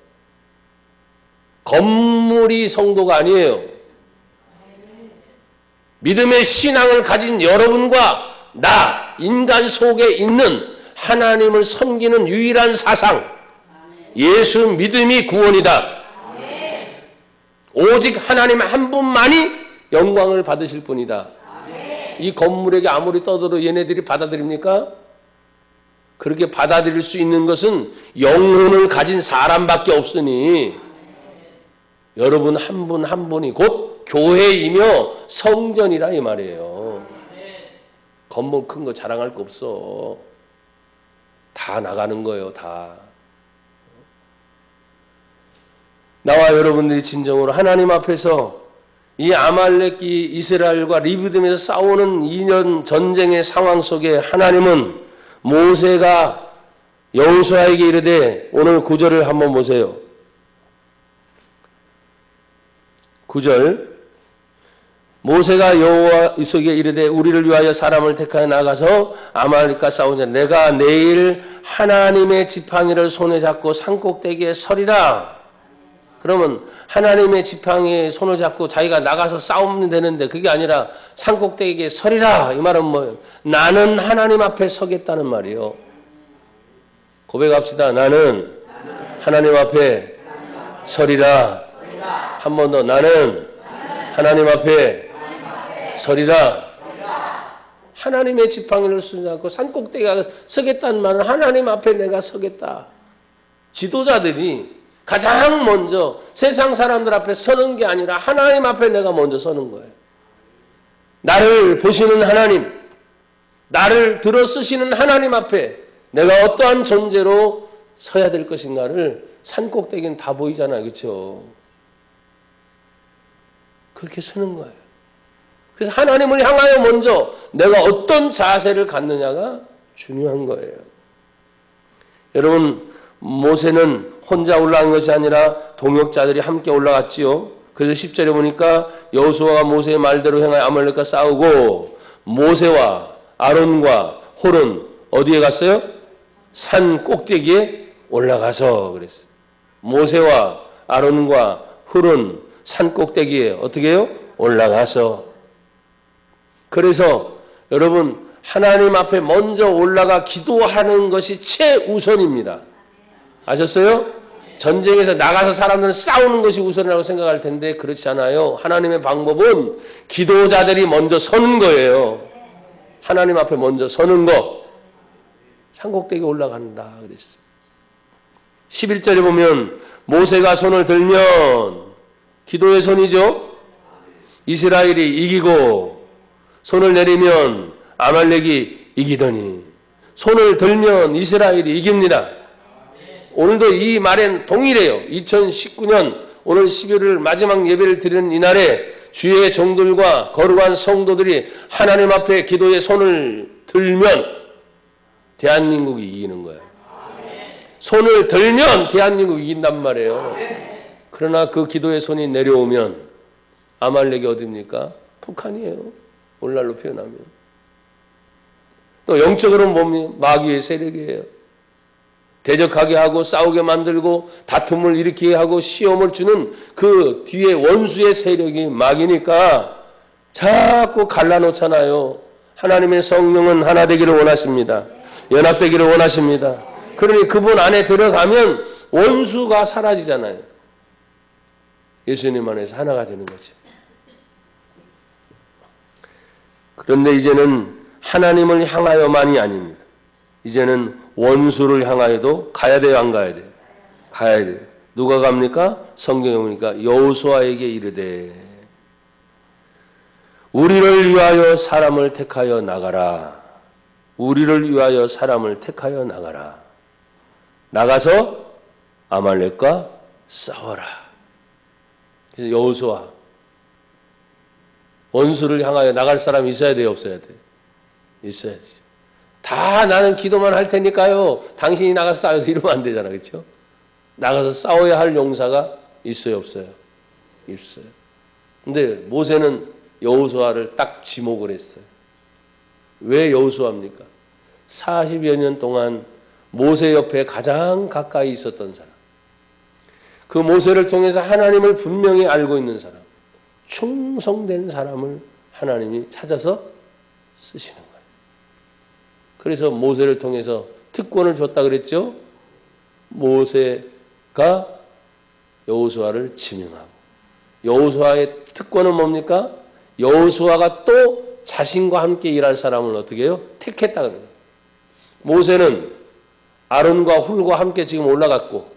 A: 건물이 성도가 아니에요. 믿음의 신앙을 가진 여러분과 나, 인간 속에 있는 하나님을 섬기는 유일한 사상, 예수 믿음이 구원이다. 오직 하나님 한 분만이 영광을 받으실 분이다. 이 건물에게 아무리 떠들어도 얘네들이 받아들입니까? 그렇게 받아들일 수 있는 것은 영혼을 가진 사람밖에 없으니 여러분 한 분 한 분이 곧 교회이며 성전이라 이 말이에요. 건물 큰 거 자랑할 거 없어. 다 나가는 거예요. 다. 나와 여러분들이 진정으로 하나님 앞에서 이 아말렉이 이스라엘과 리브딤에서 싸우는 2년 전쟁의 상황 속에 하나님은 모세가 여호수아에게 이르되 오늘 9절을 한번 보세요. 9절 모세가 여호와에게 이르되 우리를 위하여 사람을 택하여 나가서 아말렉과 싸우자. 내가 내일 하나님의 지팡이를 손에 잡고 산꼭대기에 서리라. 그러면 하나님의 지팡이에 손을 잡고 자기가 나가서 싸우면 되는데 그게 아니라 산꼭대기에 서리라. 이 말은 뭐예요? 나는 하나님 앞에 서겠다는 말이에요. 고백합시다. 나는 하나님 앞에 서리라. 한 번 더. 나는 하나님 앞에 서리라. 하나님의 지팡이를 손잡고 산꼭대기에 서겠다는 말은 하나님 앞에 내가 서겠다. 지도자들이 가장 먼저 세상 사람들 앞에 서는 게 아니라 하나님 앞에 내가 먼저 서는 거예요. 나를 보시는 하나님, 나를 들어 쓰시는 하나님 앞에 내가 어떠한 존재로 서야 될 것인가를 산꼭대기는 다 보이잖아요. 그렇죠? 그렇게 서는 거예요. 그래서 하나님을 향하여 먼저 내가 어떤 자세를 갖느냐가 중요한 거예요. 여러분, 모세는 혼자 올라간 것이 아니라 동역자들이 함께 올라갔지요. 그래서 10절에 보니까 여호수아가 모세의 말대로 행하여 아말렉과 싸우고 모세와 아론과 홀은 어디에 갔어요? 산 꼭대기에 올라가서 그랬어요. 모세와 아론과 홀은 산 꼭대기에 어떻게 해요? 올라가서. 그래서 여러분 하나님 앞에 먼저 올라가 기도하는 것이 최우선입니다. 아셨어요? 전쟁에서 나가서 사람들은 싸우는 것이 우선이라고 생각할 텐데 그렇지 않아요. 하나님의 방법은 기도자들이 먼저 서는 거예요. 하나님 앞에 먼저 서는 거. 산꼭대기에 올라간다 그랬어요. 11절에 보면 모세가 손을 들면 기도의 손이죠. 이스라엘이 이기고 손을 내리면 아말렉이 이기더니 손을 들면 이스라엘이 이깁니다. 오늘도 이 말엔 동일해요. 2019년 오늘 11월 마지막 예배를 드리는 이날에 주의 종들과 거룩한 성도들이 하나님 앞에 기도의 손을 들면 대한민국이 이기는 거예요. 손을 들면 대한민국 이긴단 말이에요. 그러나 그 기도의 손이 내려오면 아말렉이 어디입니까? 북한이에요. 오늘날로 표현하면. 또 영적으로는 뭡니까? 마귀의 세력이에요. 대적하게 하고 싸우게 만들고 다툼을 일으키게 하고 시험을 주는 그 뒤에 원수의 세력이 마귀니까 자꾸 갈라놓잖아요. 하나님의 성령은 하나 되기를 원하십니다. 연합되기를 원하십니다. 그러니 그분 안에 들어가면 원수가 사라지잖아요. 예수님 안에서 하나가 되는 거죠. 그런데 이제는 하나님을 향하여만이 아닙니다. 이제는 원수를 향하여도 가야 돼요, 안 가야 돼요? 가야 돼요. 누가 갑니까? 성경에 보니까 여호수아에게 이르되 우리를 위하여 사람을 택하여 나가라. 우리를 위하여 사람을 택하여 나가라. 나가서 아말렉과 싸워라. 그래서 여호수아 원수를 향하여 나갈 사람이 있어야 돼요, 없어야 돼요? 있어야지. 다 나는 기도만 할 테니까요. 당신이 나가서 싸워서 이러면 안 되잖아. 그렇죠? 나가서 싸워야 할 용사가 있어요, 없어요? 있어요. 근데 모세는 여호수아를 딱 지목을 했어요. 왜 여호수아입니까? 40여 년 동안 모세 옆에 가장 가까이 있었던 사람. 그 모세를 통해서 하나님을 분명히 알고 있는 사람. 충성된 사람을 하나님이 찾아서 쓰시는 거예요. 그래서 모세를 통해서 특권을 줬다 그랬죠? 모세가 여호수아를 지명하고 여호수아의 특권은 뭡니까? 여호수아가 또 자신과 함께 일할 사람을 어떻게 해요? 택했다 그래요. 모세는 아론과 훌과 함께 지금 올라갔고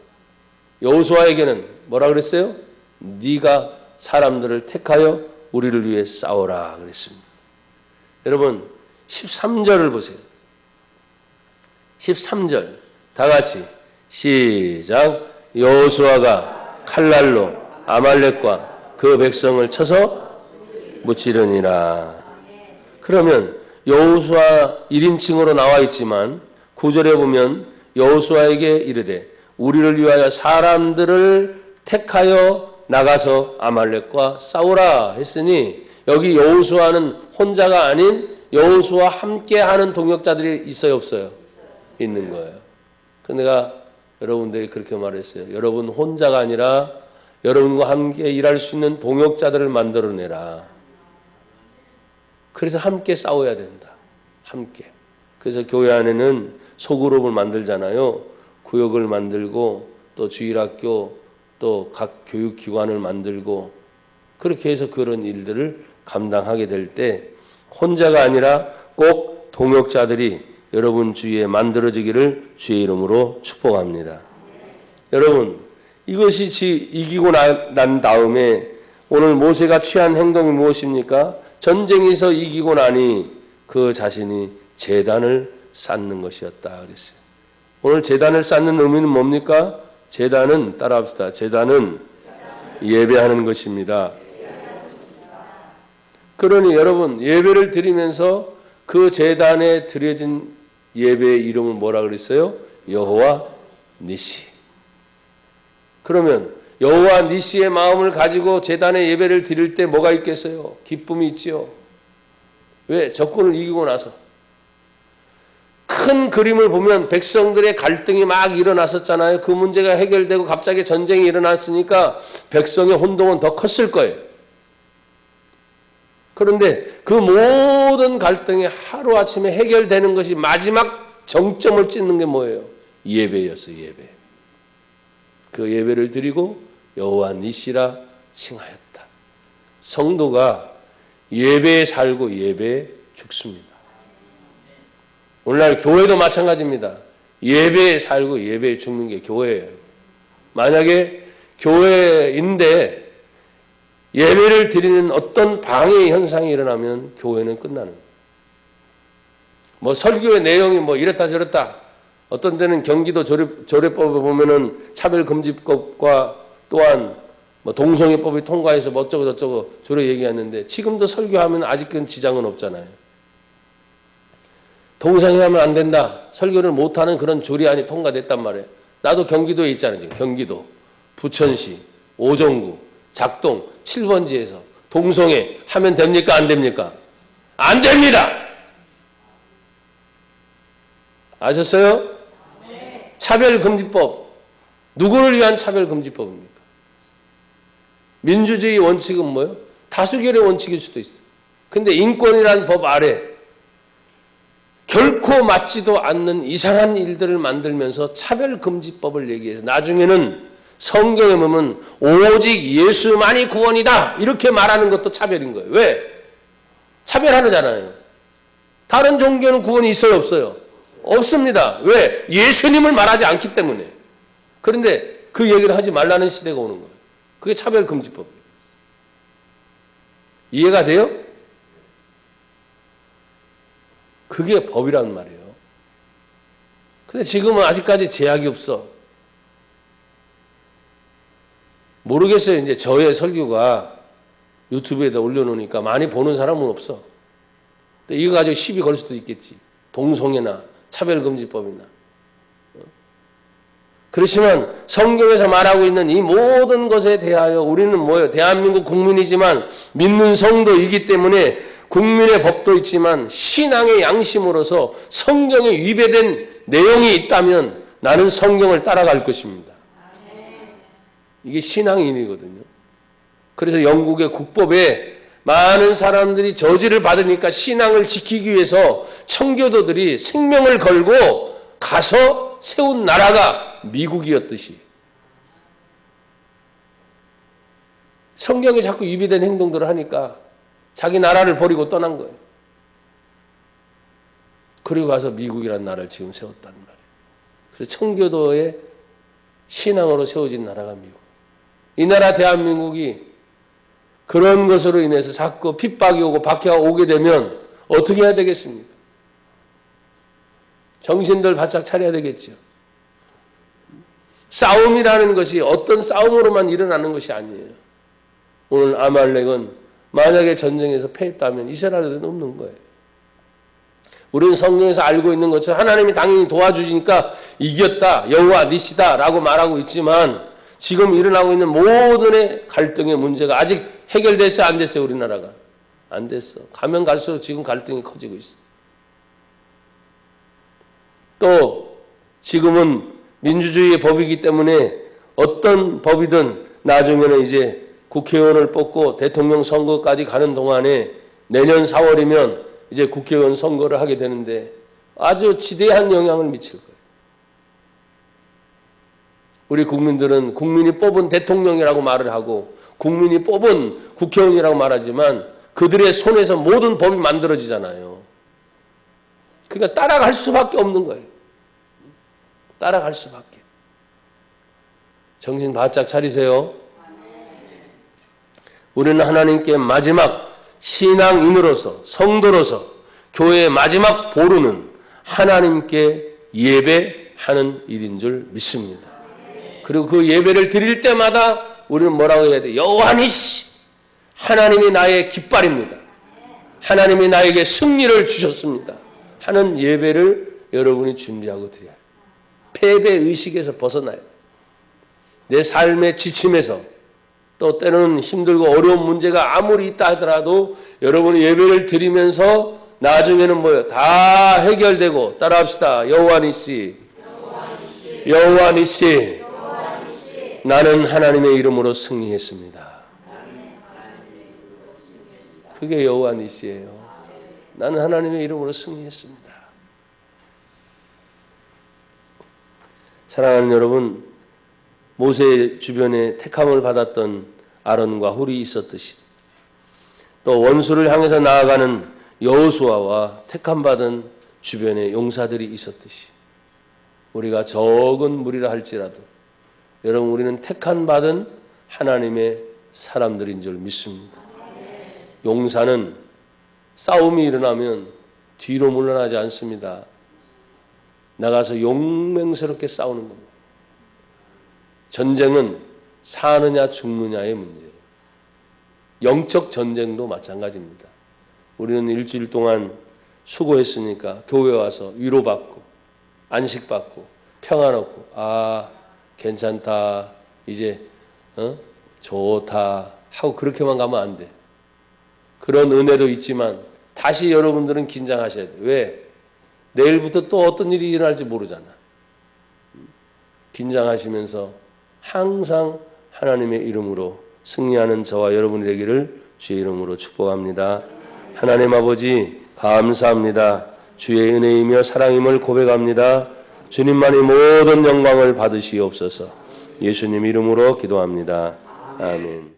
A: 여호수아에게는 뭐라 그랬어요? 네가 사람들을 택하여 우리를 위해 싸워라 그랬습니다. 여러분 13절을 보세요. 13절 다 같이 시작. 여호수아가 칼날로 아말렉과 그 백성을 쳐서 무찌르니라. 그러면 여호수아 1인칭으로 나와 있지만 9절에 보면 여호수아에게 이르되 우리를 위하여 사람들을 택하여 나가서 아말렉과 싸우라 했으니 여기 여호수아는 혼자가 아닌 여호수아와 함께하는 동역자들이 있어요, 없어요? 있는 거예요. 그런데 내가 여러분들이 그렇게 말했어요. 여러분 혼자가 아니라 여러분과 함께 일할 수 있는 동역자들을 만들어내라. 그래서 함께 싸워야 된다. 함께. 그래서 교회 안에는 소그룹을 만들잖아요. 구역을 만들고 또 주일학교 또 각 교육기관을 만들고 그렇게 해서 그런 일들을 감당하게 될 때 혼자가 아니라 꼭 동역자들이 여러분 주위에 만들어지기를 주의 이름으로 축복합니다. 여러분 이것이 이기고 난 다음에 오늘 모세가 취한 행동이 무엇입니까? 전쟁에서 이기고 나니 그 자신이 제단을 쌓는 것이었다 그랬어요. 오늘 제단을 쌓는 의미는 뭡니까? 제단은 따라합시다. 제단은 예배하는 것입니다. 그러니 여러분 예배를 드리면서 그 제단에 드려진 예배의 이름을 뭐라 그랬어요? 여호와 니시. 그러면 여호와 니시의 마음을 가지고 제단에 예배를 드릴 때 뭐가 있겠어요? 기쁨이 있지요. 왜? 적군을 이기고 나서. 큰 그림을 보면 백성들의 갈등이 막 일어났었잖아요. 그 문제가 해결되고 갑자기 전쟁이 일어났으니까 백성의 혼동은 더 컸을 거예요. 그런데 그 모든 갈등이 하루아침에 해결되는 것이 마지막 정점을 찍는 게 뭐예요? 예배였어요. 예배. 그 예배를 드리고 여호와 니시라 칭하였다. 성도가 예배에 살고 예배에 죽습니다. 오늘날 교회도 마찬가지입니다. 예배에 살고 예배에 죽는 게 교회예요. 만약에 교회인데 예배를 드리는 어떤 방해 현상이 일어나면 교회는 끝나는 거예요. 뭐 설교의 내용이 뭐 이랬다 저랬다. 어떤 데는 경기도 조례법에 보면은 차별금지법과 또한 뭐 동성애법이 통과해서 뭐 어쩌고 저쩌고 조례 얘기하는데 지금도 설교하면 아직은 지장은 없잖아요. 동성애하면 안 된다. 설교를 못하는 그런 조례안이 통과됐단 말이에요. 나도 경기도에 있잖아요. 지금 경기도 부천시 오정구 작동 7번지에서 동성애 하면 됩니까? 안 됩니까? 안 됩니다. 아셨어요? 네. 차별금지법 누구를 위한 차별금지법입니까? 민주주의 원칙은 뭐예요? 다수결의 원칙일 수도 있어요. 근데 인권이라는 법 아래 결코 맞지도 않는 이상한 일들을 만들면서 차별금지법을 얘기해서 나중에는 성경에 보면 오직 예수만이 구원이다 이렇게 말하는 것도 차별인 거예요. 왜? 차별하잖아요. 다른 종교는 구원이 있어요? 없어요? 없습니다. 왜? 예수님을 말하지 않기 때문에. 그런데 그 얘기를 하지 말라는 시대가 오는 거예요. 그게 차별금지법이에요. 이해가 돼요? 그게 법이란 말이에요. 근데 지금은 아직까지 제약이 없어. 모르겠어요. 이제 저의 설교가 유튜브에다 올려놓으니까 많이 보는 사람은 없어. 근데 이거 가지고 시비 걸 수도 있겠지. 동성애나 차별금지법이나. 그렇지만 성경에서 말하고 있는 이 모든 것에 대하여 우리는 뭐예요? 대한민국 국민이지만 믿는 성도이기 때문에 국민의 법도 있지만 신앙의 양심으로서 성경에 위배된 내용이 있다면 나는 성경을 따라갈 것입니다. 이게 신앙인이거든요. 그래서 영국의 국법에 많은 사람들이 저지를 받으니까 신앙을 지키기 위해서 청교도들이 생명을 걸고 가서 세운 나라가 미국이었듯이 성경에 자꾸 위배된 행동들을 하니까 자기 나라를 버리고 떠난 거예요. 그리고 가서 미국이라는 나라를 지금 세웠다는 말이에요. 그래서 청교도의 신앙으로 세워진 나라가 미국. 이 나라 대한민국이 그런 것으로 인해서 자꾸 핍박이 오고 박해가 오게 되면 어떻게 해야 되겠습니까? 정신들 바짝 차려야 되겠죠. 싸움이라는 것이 어떤 싸움으로만 일어나는 것이 아니에요. 오늘 아말렉은 만약에 전쟁에서 패했다면 이스라엘은 없는 거예요. 우리는 성경에서 알고 있는 것처럼 하나님이 당연히 도와주시니까 이겼다, 여호와 니시다 라고 말하고 있지만 지금 일어나고 있는 모든의 갈등의 문제가 아직 해결됐어요? 안 됐어요? 우리나라가? 안 됐어. 가면 갈수록 지금 갈등이 커지고 있어. 또 지금은 민주주의의 법이기 때문에 어떤 법이든 나중에는 이제 국회의원을 뽑고 대통령 선거까지 가는 동안에 내년 4월이면 이제 국회의원 선거를 하게 되는데 아주 지대한 영향을 미칠 거예요. 우리 국민들은 국민이 뽑은 대통령이라고 말을 하고 국민이 뽑은 국회의원이라고 말하지만 그들의 손에서 모든 법이 만들어지잖아요. 그러니까 따라갈 수밖에 없는 거예요. 따라갈 수밖에. 정신 바짝 차리세요. 우리는 하나님께 마지막 신앙인으로서 성도로서 교회의 마지막 보루는 하나님께 예배하는 일인 줄 믿습니다. 그리고 그 예배를 드릴 때마다 우리는 뭐라고 해야 돼? 여호와니시 하나님이 나의 깃발입니다. 하나님이 나에게 승리를 주셨습니다. 하는 예배를 여러분이 준비하고 드려야 해요. 패배의식에서 벗어나야 돼요. 내 삶의 지침에서 또 때로는 힘들고 어려운 문제가 아무리 있다 하더라도 여러분이 예배를 드리면서 나중에는 뭐예요? 다 해결되고 따라합시다. 여호와니시 여호와니시 나는 하나님의 이름으로 승리했습니다. 그게 여호와니시예요. 나는 하나님의 이름으로 승리했습니다. 사랑하는 여러분, 모세 주변에 택함을 받았던 아론과 훌이 있었듯이 또 원수를 향해서 나아가는 여호수아와 택함받은 주변에 용사들이 있었듯이 우리가 적은 무리라 할지라도 여러분 우리는 택함받은 하나님의 사람들인 줄 믿습니다. 용사는 싸움이 일어나면 뒤로 물러나지 않습니다. 나가서 용맹스럽게 싸우는 겁니다. 전쟁은 사느냐 죽느냐의 문제예요. 영적 전쟁도 마찬가지입니다. 우리는 일주일 동안 수고했으니까 교회 와서 위로받고 안식받고 평안하고 괜찮다 이제 좋다 하고 그렇게만 가면 안 돼. 그런 은혜도 있지만 다시 여러분들은 긴장하셔야 돼. 왜? 내일부터 또 어떤 일이 일어날지 모르잖아. 긴장하시면서 항상 하나님의 이름으로 승리하는 저와 여러분이 되기를 주의 이름으로 축복합니다. 하나님 아버지 감사합니다. 주의 은혜이며 사랑임을 고백합니다. 주님만이 모든 영광을 받으시옵소서. 예수님 이름으로 기도합니다. 아멘.